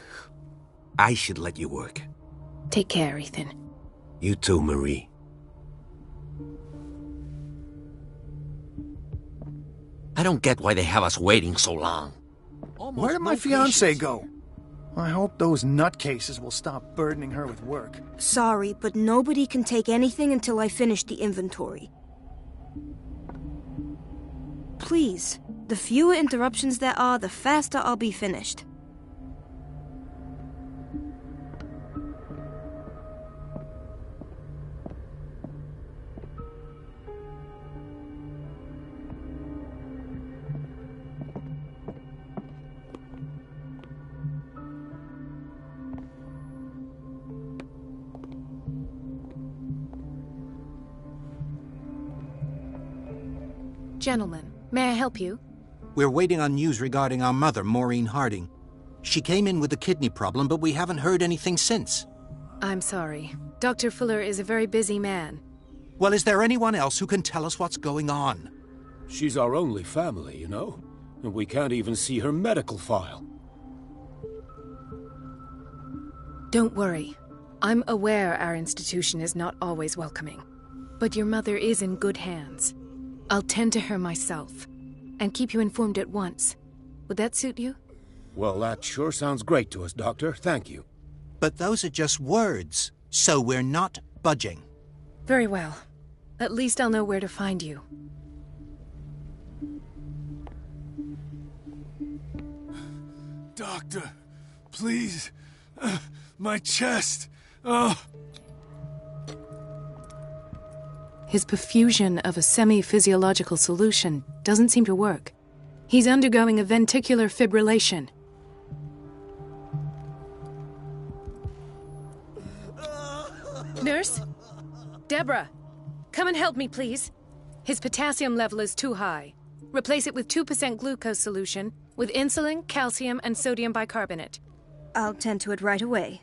L: I should let you work.
G: Take care, Ethan.
L: You too, Marie.
B: I don't get why they have us waiting so long.
E: Where did my fiancé go? I hope those nutcases will stop burdening her with work.
F: Sorry, but nobody can take anything until I finish the inventory. Please, the fewer interruptions there are, the faster I'll be finished.
G: Gentlemen, may I help you?
M: We're waiting on news regarding our mother, Maureen Harding. She came in with a kidney problem, but we haven't heard anything since.
G: I'm sorry. Dr. Fuller is a very busy man.
M: Well, is there anyone else who can tell us what's going on?
K: She's our only family, you know? And we can't even see her medical file.
G: Don't worry. I'm aware our institution is not always welcoming. But your mother is in good hands. I'll tend to her myself, and keep you informed at once. Would that suit you?
K: Well, that sure sounds great to us, Doctor. Thank you.
M: But those are just words, so we're not budging.
G: Very well. At least I'll know where to find you.
K: Doctor, please. My chest. Oh.
G: His perfusion of a semi-physiological solution doesn't seem to work. He's undergoing a ventricular fibrillation. Nurse? Deborah, come and help me, please. His potassium level is too high. Replace it with 2% glucose solution with insulin, calcium, and sodium bicarbonate.
F: I'll tend to it right away.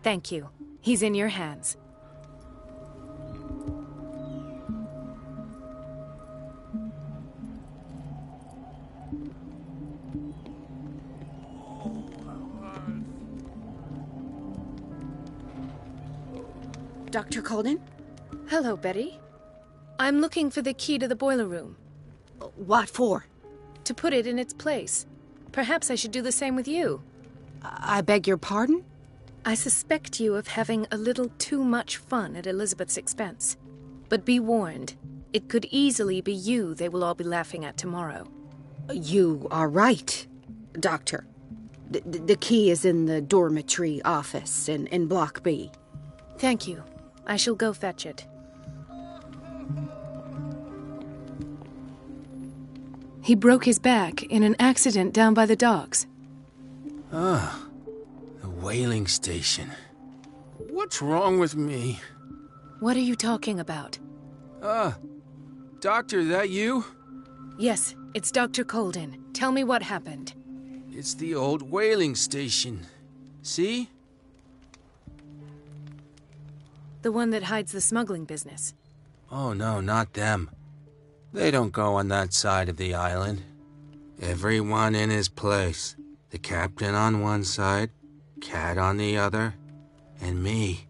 G: Thank you. He's in your hands.
I: Dr. Colden?
G: Hello, Betty. I'm looking for the key to the boiler room.
I: What for?
G: To put it in its place. Perhaps I should do the same with you.
I: I beg your pardon?
G: I suspect you of having a little too much fun at Elizabeth's expense. But be warned, it could easily be you they will all be laughing at tomorrow.
I: You are right, Doctor. The key is in the dormitory office in Block B.
G: Thank you. I shall go fetch it. He broke his back in an accident down by the docks.
K: Ah, the whaling station. What's wrong with me?
G: What are you talking about?
K: Doctor, that you?
G: Yes, it's Dr. Colden. Tell me what happened.
K: It's the old whaling station. See?
G: The one that hides the smuggling business.
K: Oh no, not them. They don't go on that side of the island. Everyone in his place. The captain on one side, Cat on the other, and me.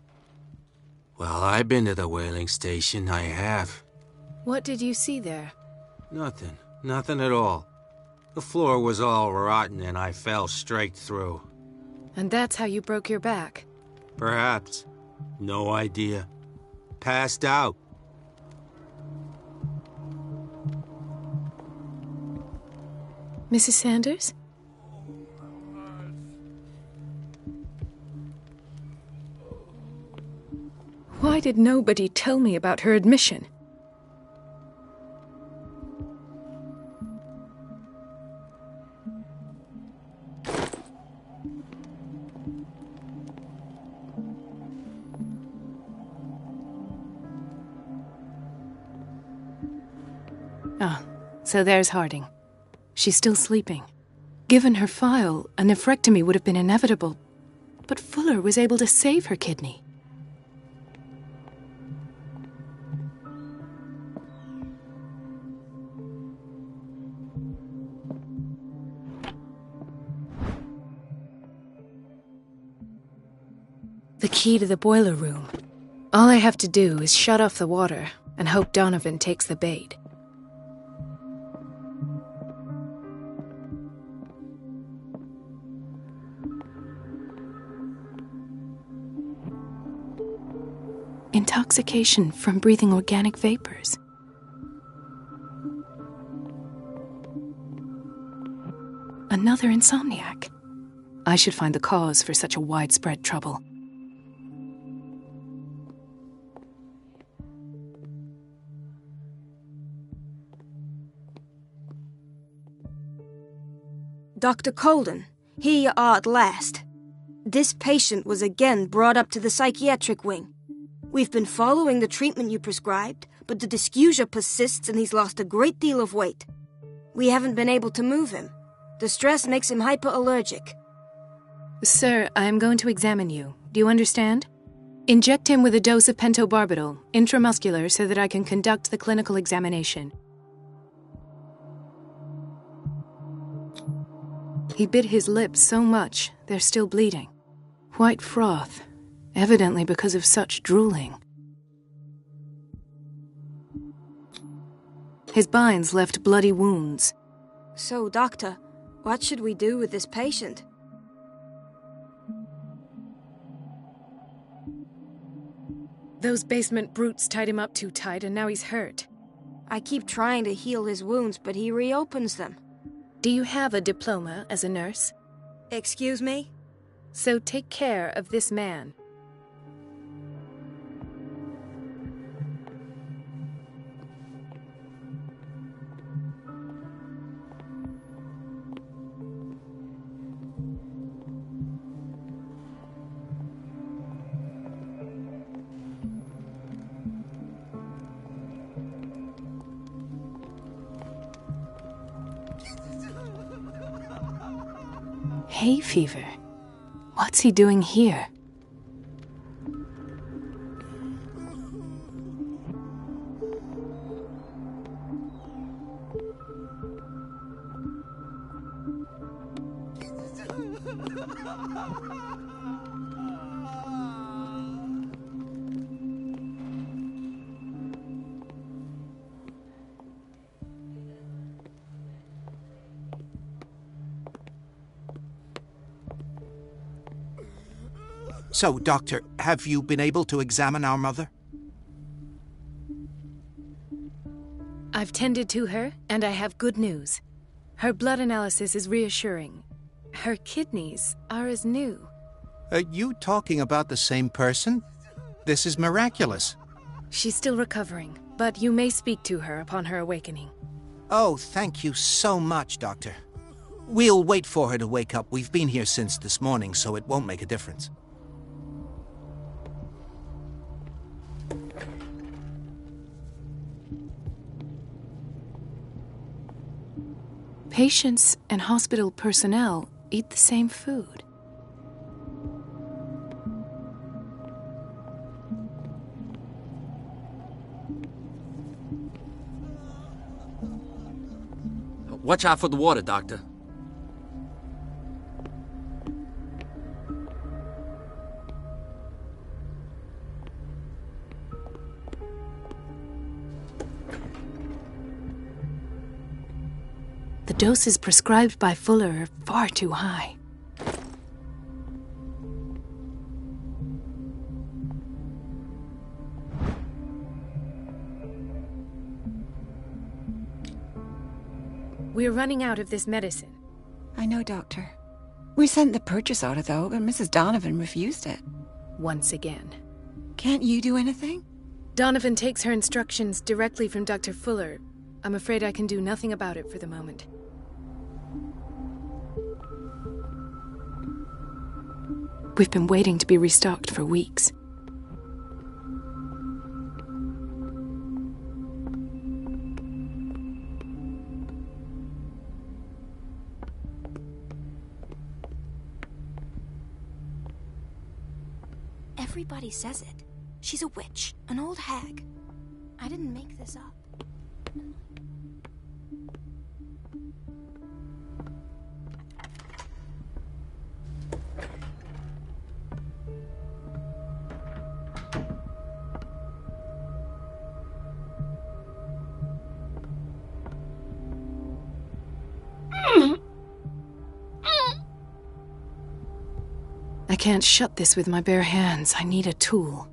K: Well, I've been to the whaling station, I have.
G: What did you see there?
K: Nothing. Nothing at all. The floor was all rotten and I fell straight through.
G: And that's how you broke your back?
K: Perhaps. No idea. Passed out.
G: Mrs. Sanders? Why did nobody tell me about her admission? So there's Harding. She's still sleeping. Given her file, a nephrectomy would have been inevitable. But Fuller was able to save her kidney. The key to the boiler room. All I have to do is shut off the water and hope Donovan takes the bait. Intoxication from breathing organic vapors. Another insomniac. I should find the cause for such a widespread trouble.
F: Dr. Colden, here you are at last. This patient was again brought up to the psychiatric wing. We've been following the treatment you prescribed, but the dysgeusia persists and he's lost a great deal of weight. We haven't been able to move him. The stress makes him hyperallergic.
G: Sir, I am going to examine you. Do you understand? Inject him with a dose of pentobarbital, intramuscular, so that I can conduct the clinical examination. He bit his lips so much, they're still bleeding. White froth, evidently because of such drooling. His binds left bloody wounds.
F: So, Doctor, what should we do with this patient?
G: Those basement brutes tied him up too tight and now he's hurt.
F: I keep trying to heal his wounds, but he reopens them.
G: Do you have a diploma as a nurse?
F: Excuse me?
G: So take care of this man. Hay fever. What's he doing here?
M: So, Doctor, have you been able to examine our mother?
G: I've tended to her, and I have good news. Her blood analysis is reassuring. Her kidneys are as new.
M: Are you talking about the same person? This is miraculous.
G: She's still recovering, but you may speak to her upon her awakening.
M: Oh, thank you so much, Doctor. We'll wait for her to wake up. We've been here since this morning, so it won't make a difference.
G: Patients and hospital personnel eat the same food.
D: Watch out for the water, Doctor.
G: The doses prescribed by Fuller are far too high. We're running out of this medicine.
A: I know, Doctor. We sent the purchase order, though, but Mrs. Donovan refused it.
G: Once again.
A: Can't you do anything?
G: Donovan takes her instructions directly from Dr. Fuller. I'm afraid I can do nothing about it for the moment. We've been waiting to be restocked for weeks.
F: Everybody says it. She's a witch, an old hag. I didn't make this up.
G: I can't shut this with my bare hands. I need a tool.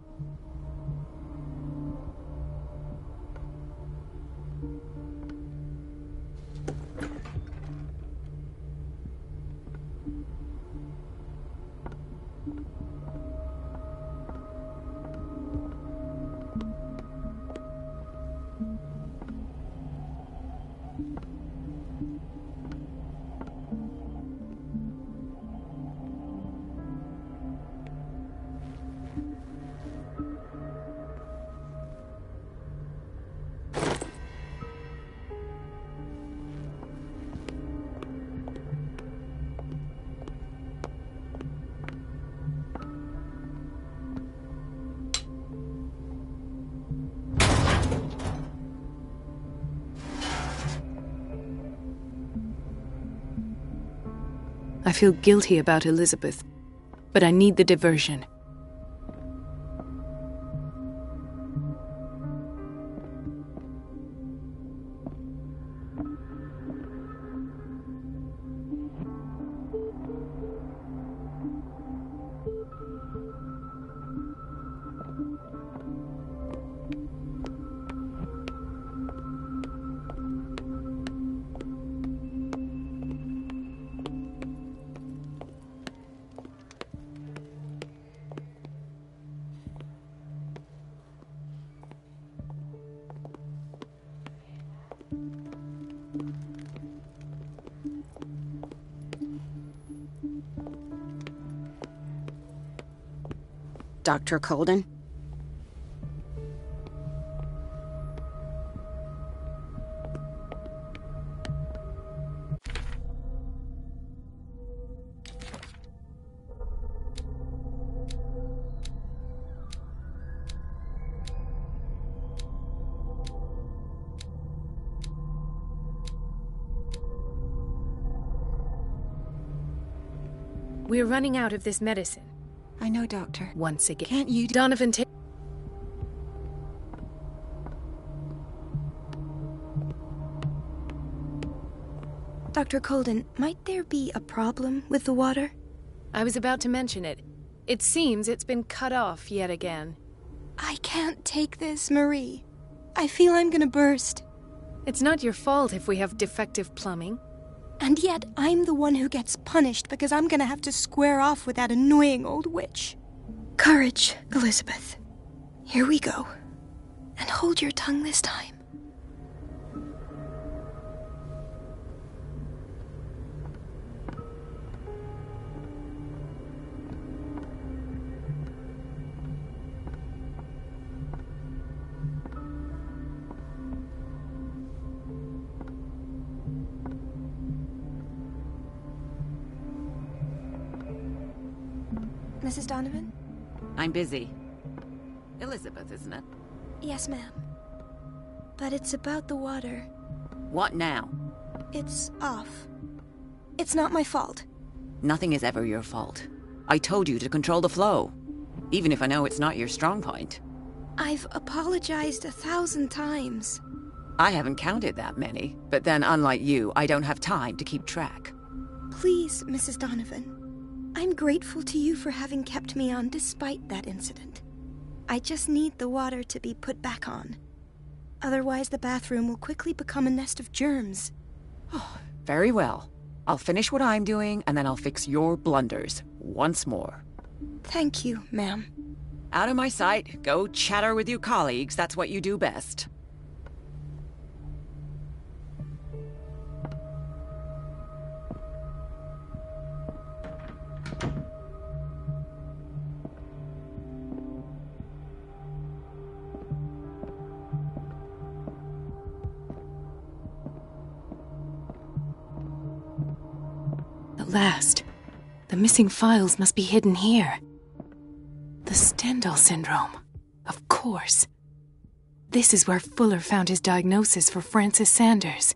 G: I feel guilty about Elizabeth, but I need the diversion.
I: Dr. Colden?
G: We're running out of this medicine.
A: I know, Doctor.
G: Once again.
A: Can't you...
G: Donovan, take...
F: Dr. Colden, might there be a problem with the water?
G: I was about to mention it. It seems it's been cut off yet again.
F: I can't take this, Marie. I feel I'm gonna burst.
G: It's not your fault if we have defective plumbing.
F: And yet, I'm the one who gets punished because I'm gonna have to square off with that annoying old witch. Courage, Elizabeth. Here we go. And hold your tongue this time. Mrs. Donovan?
J: I'm busy. Elizabeth, isn't it?
F: Yes, ma'am. But it's about the water.
J: What now?
F: It's off. It's not my fault.
J: Nothing is ever your fault. I told you to control the flow, even if I know it's not your strong point.
F: I've apologized 1,000 times.
J: I haven't counted that many, but then unlike you, I don't have time to keep track.
F: Please, Mrs. Donovan. I'm grateful to you for having kept me on despite that incident. I just need the water to be put back on. Otherwise, the bathroom will quickly become a nest of germs.
J: Oh, very well. I'll finish what I'm doing, and then I'll fix your blunders once more.
F: Thank you, ma'am.
J: Out of my sight. Go chatter with your colleagues. That's what you do best.
G: At last. The missing files must be hidden here. The Stendhal syndrome. Of course. This is where Fuller found his diagnosis for Francis Sanders.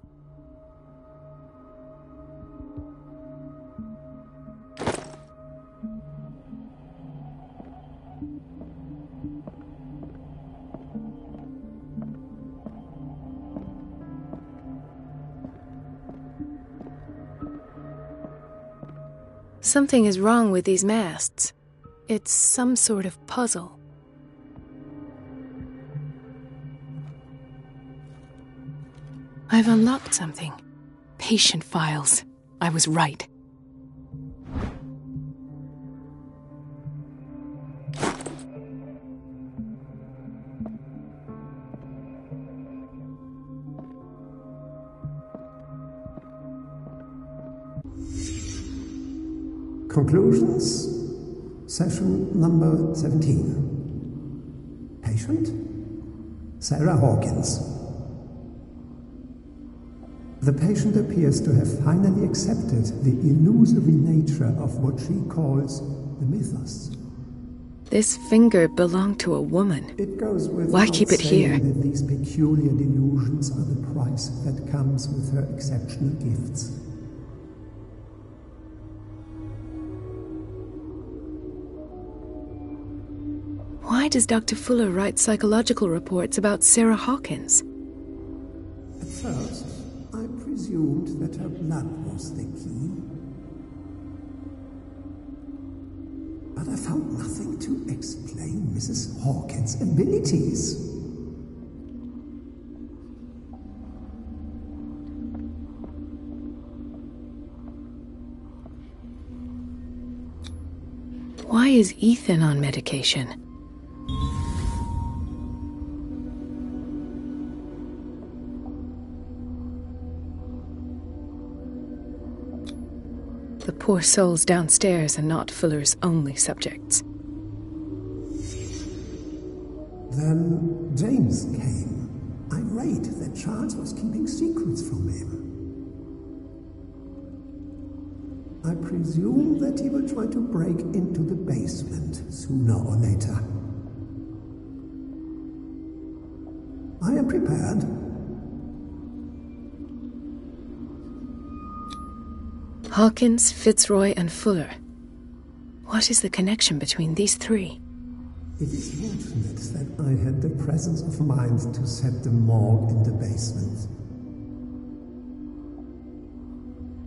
G: Something is wrong with these masts. It's some sort of puzzle. I've unlocked something. Patient files. I was right.
H: Conclusions, session number 17. Patient, Sarah Hawkins. The patient appears to have finally accepted the illusory nature of what she calls the mythos.
G: This finger belonged to a woman.
H: It goes with
G: Why keep it here?
H: that these peculiar delusions are the price that comes with her exceptional gifts.
G: Why does Dr. Fuller write psychological reports about Sarah Hawkins?
H: At first, I presumed that her blood was the key. But I found nothing to explain Mrs. Hawkins' abilities.
G: Why is Ethan on medication? The poor souls downstairs are not Fuller's only subjects.
H: Then James came, irate that Charles was keeping secrets from him. I presume that he will try to break into the basement sooner or later. I am prepared.
G: Hawkins, Fitzroy, and Fuller. What is the connection between these three?
H: It is fortunate that I had the presence of mind to set the morgue in the basement.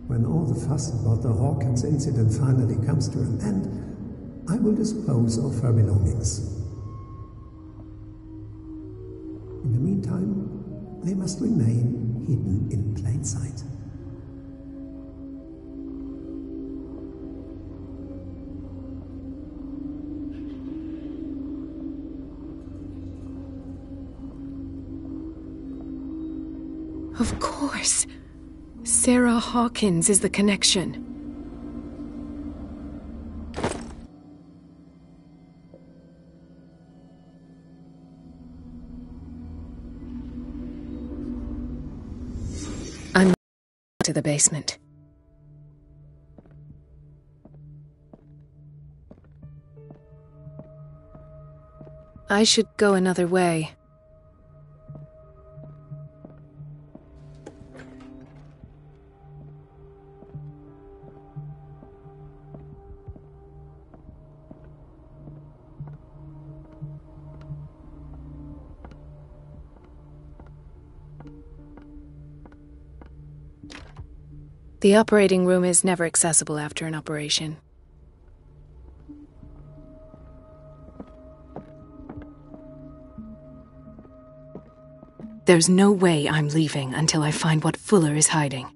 H: When all the fuss about the Hawkins incident finally comes to an end, I will dispose of her belongings. In the meantime, they must remain hidden in plain sight.
G: Of course. Sarah Hawkins is the connection. I'm to the basement. I should go another way. The operating room is never accessible after an operation. There's no way I'm leaving until I find what Fuller is hiding.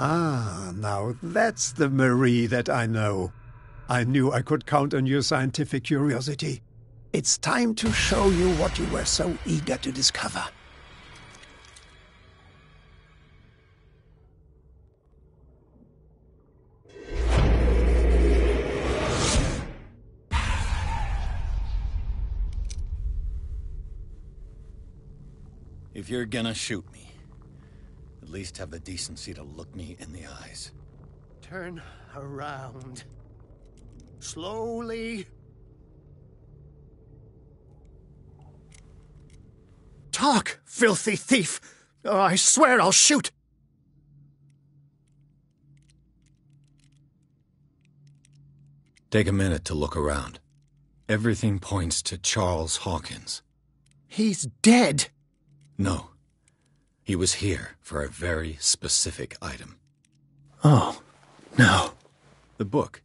H: Ah, now that's the Marie that I know. I knew I could count on your scientific curiosity. It's time to show you what you were so eager to discover.
B: If you're gonna shoot me, at least have the decency to look me in the eyes.
E: Turn around. Slowly. Talk, filthy thief! Or I swear I'll shoot!
B: Take a minute to look around. Everything points to Charles Hawkins.
E: He's dead!
B: No. He was here for a very specific item.
E: Oh, no.
B: The book.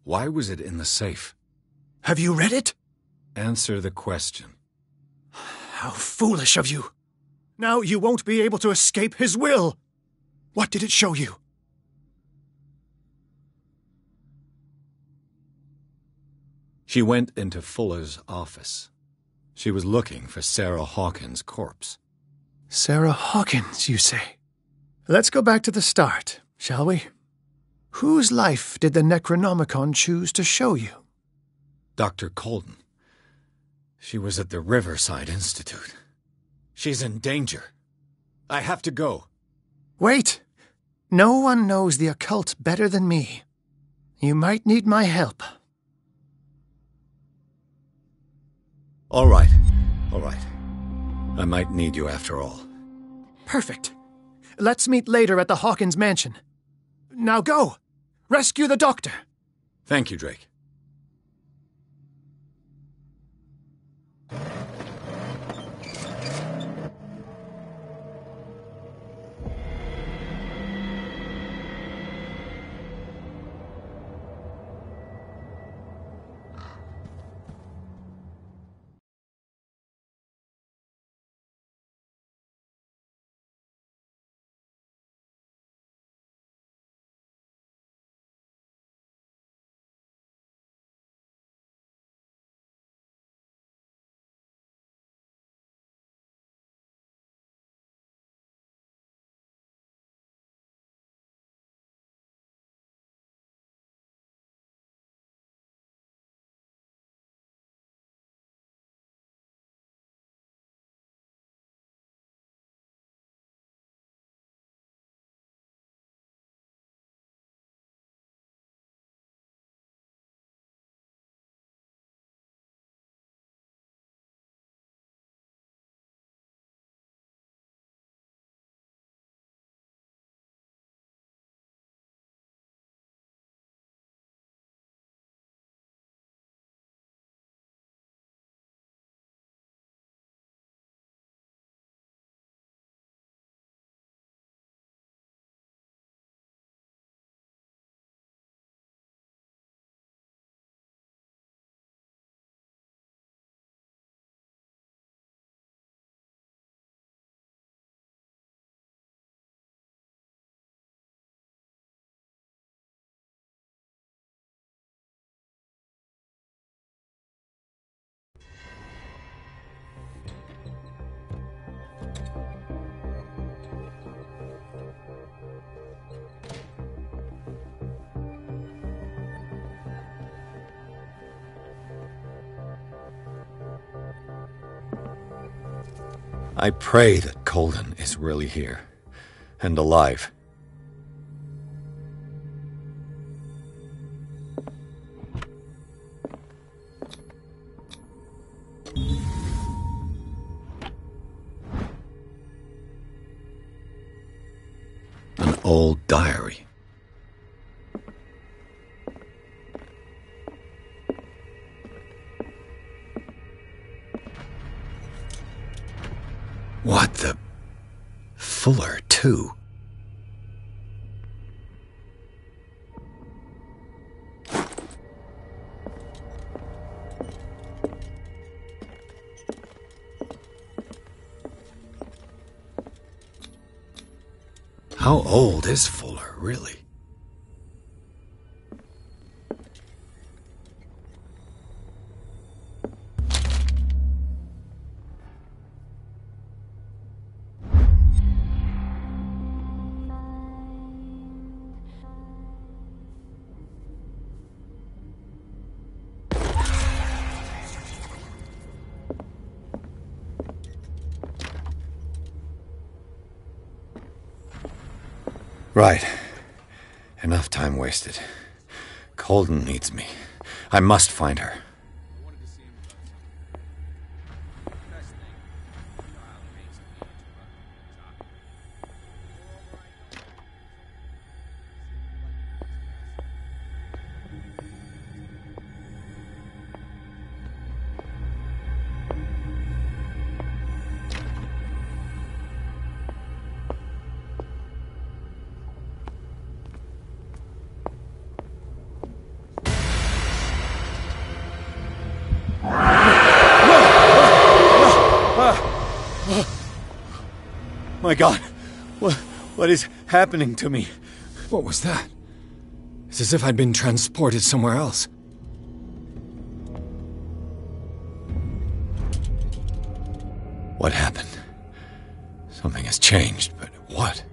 B: Why was it in the safe?
E: Have you read it?
B: Answer the question.
E: How foolish of you. Now you won't be able to escape his will. What did it show you?
B: She went into Fuller's office. She was looking for Sarah Hawkins' corpse.
E: Sarah Hawkins, you say? Let's go back to the start, shall we? Whose life did the Necronomicon choose to show you?
B: Dr. Colden. She was at the Riverside Institute. She's in danger. I have to go.
E: Wait! No one knows the occult better than me. You might need my help.
B: All right. I might need you after all.
E: Perfect. Let's meet later at the Hawkins mansion. Now go! Rescue the doctor!
B: Thank you, Drake. I pray that Colden is really here, and alive. An old diary. What the... Fuller, too. How old is Fuller, really? Right. Enough time wasted. Colden needs me. I must find her. My God, what is happening to me?
N: What was that? It's as if I'd been transported somewhere else.
B: What happened? Something has changed, but what?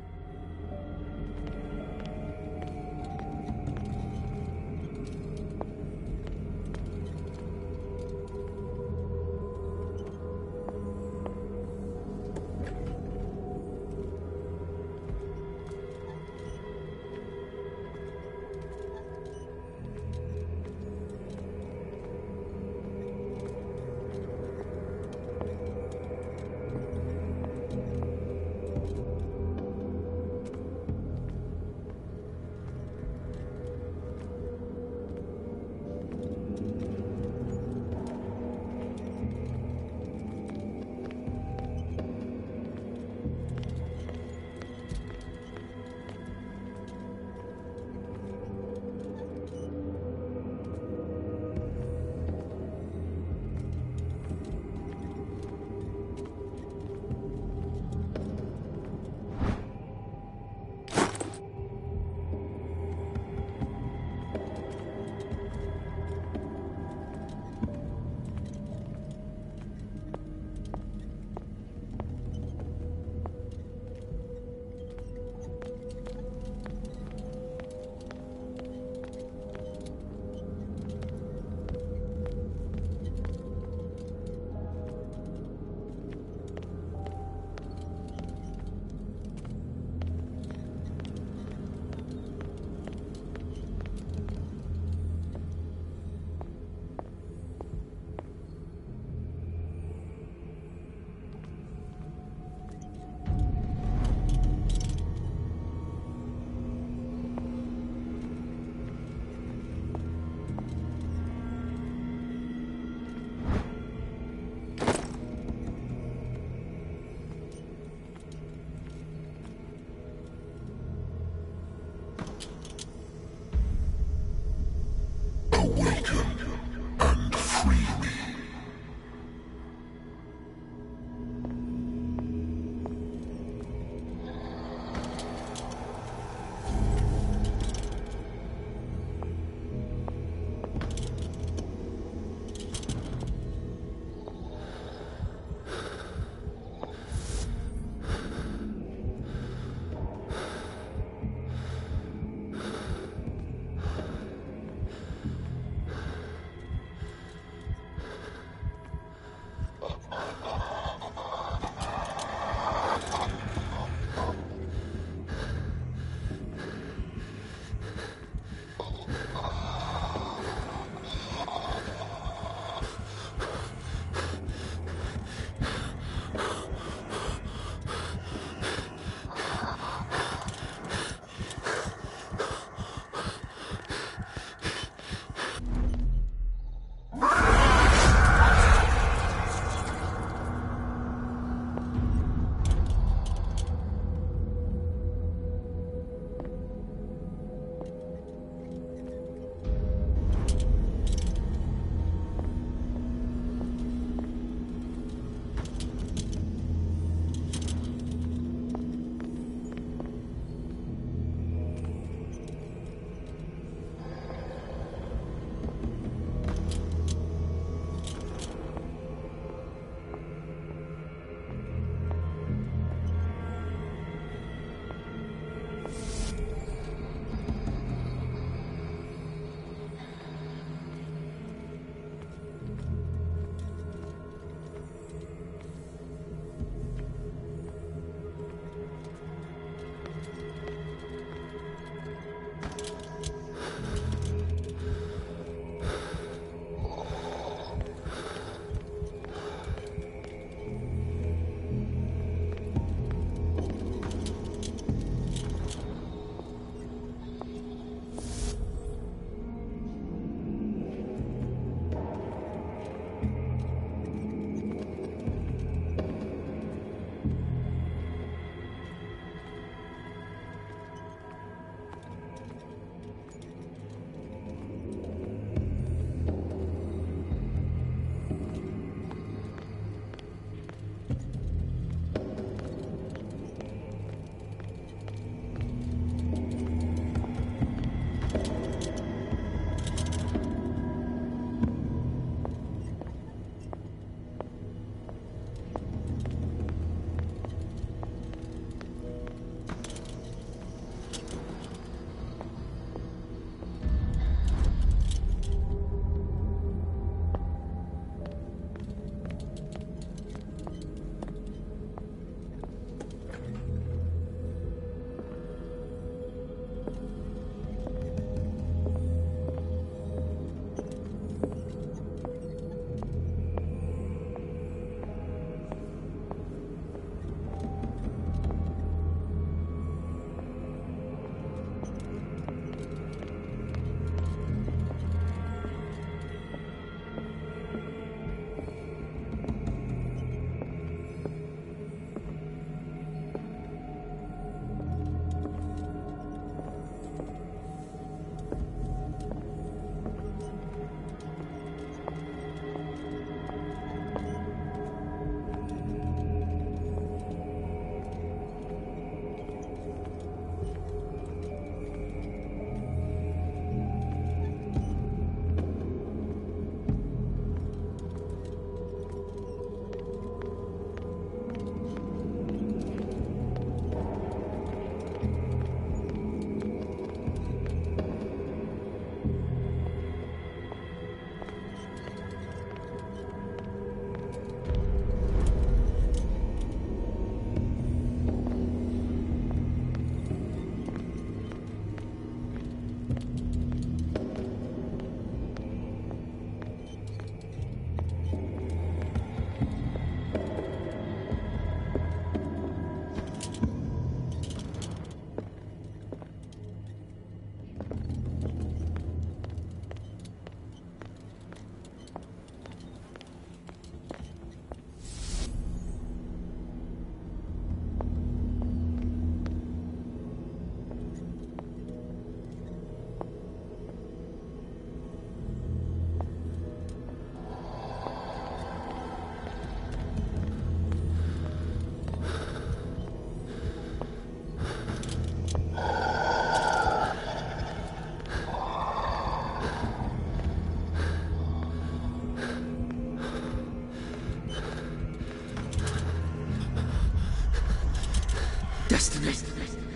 O: Destiny,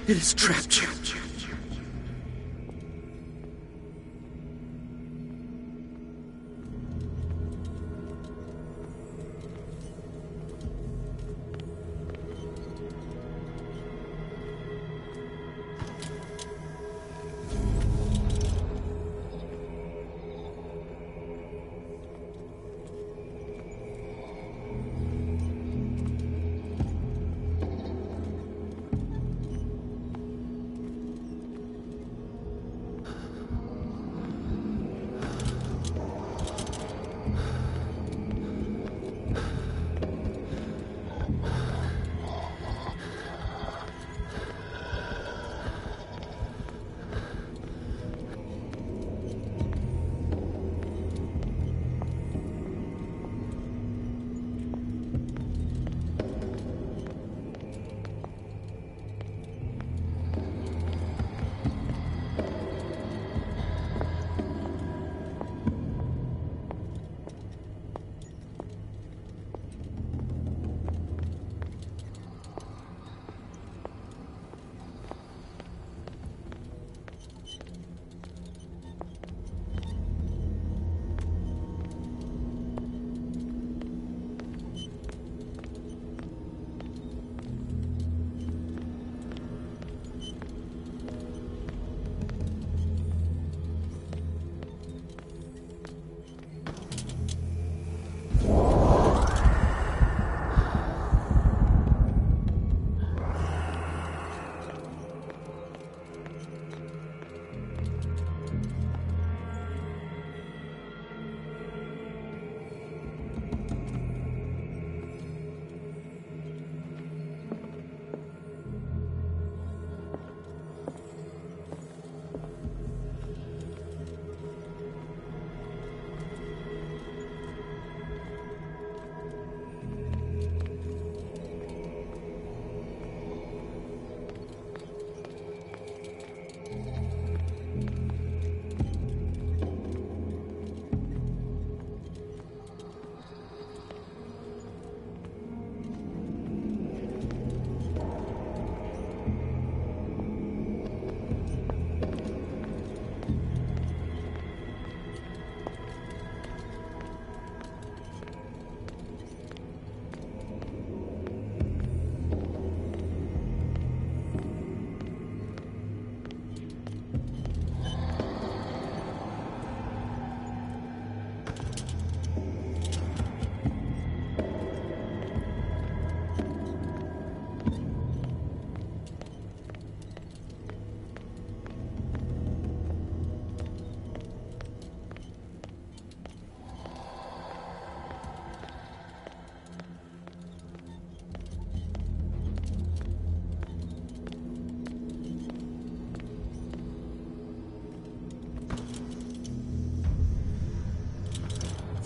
O: it has trapped you.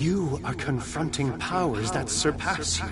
E: You are confronting powers that surpass you.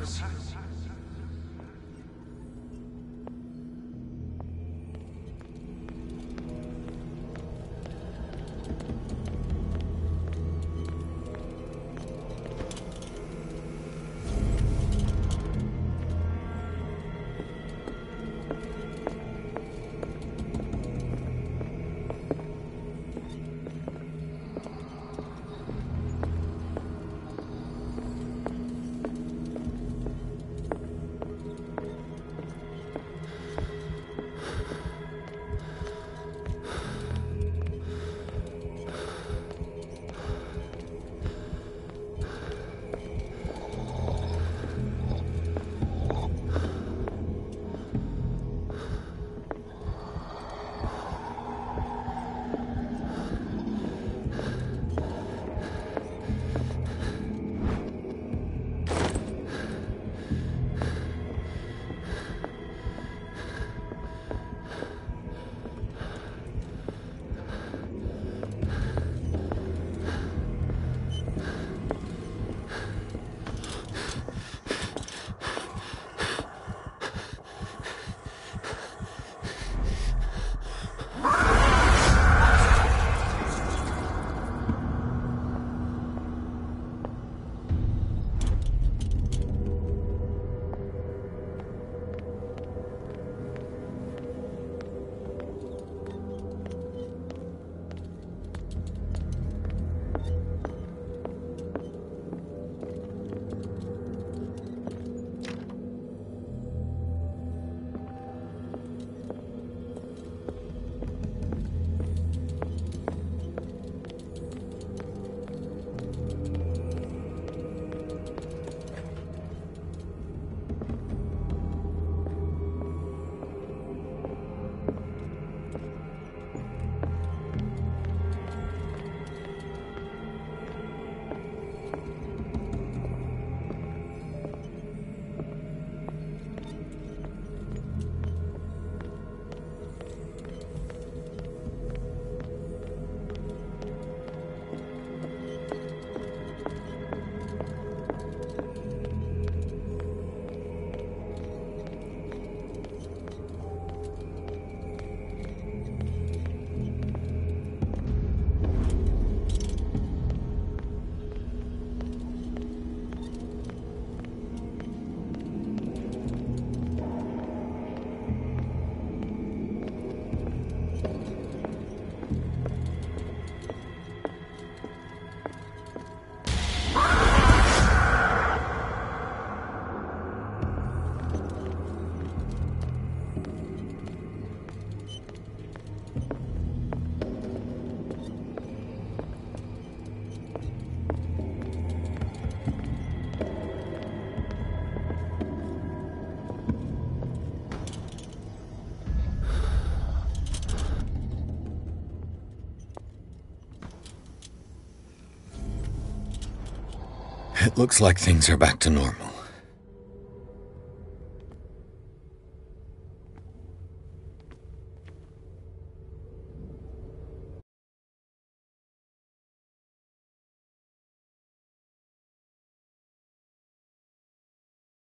B: It looks like things are back to normal.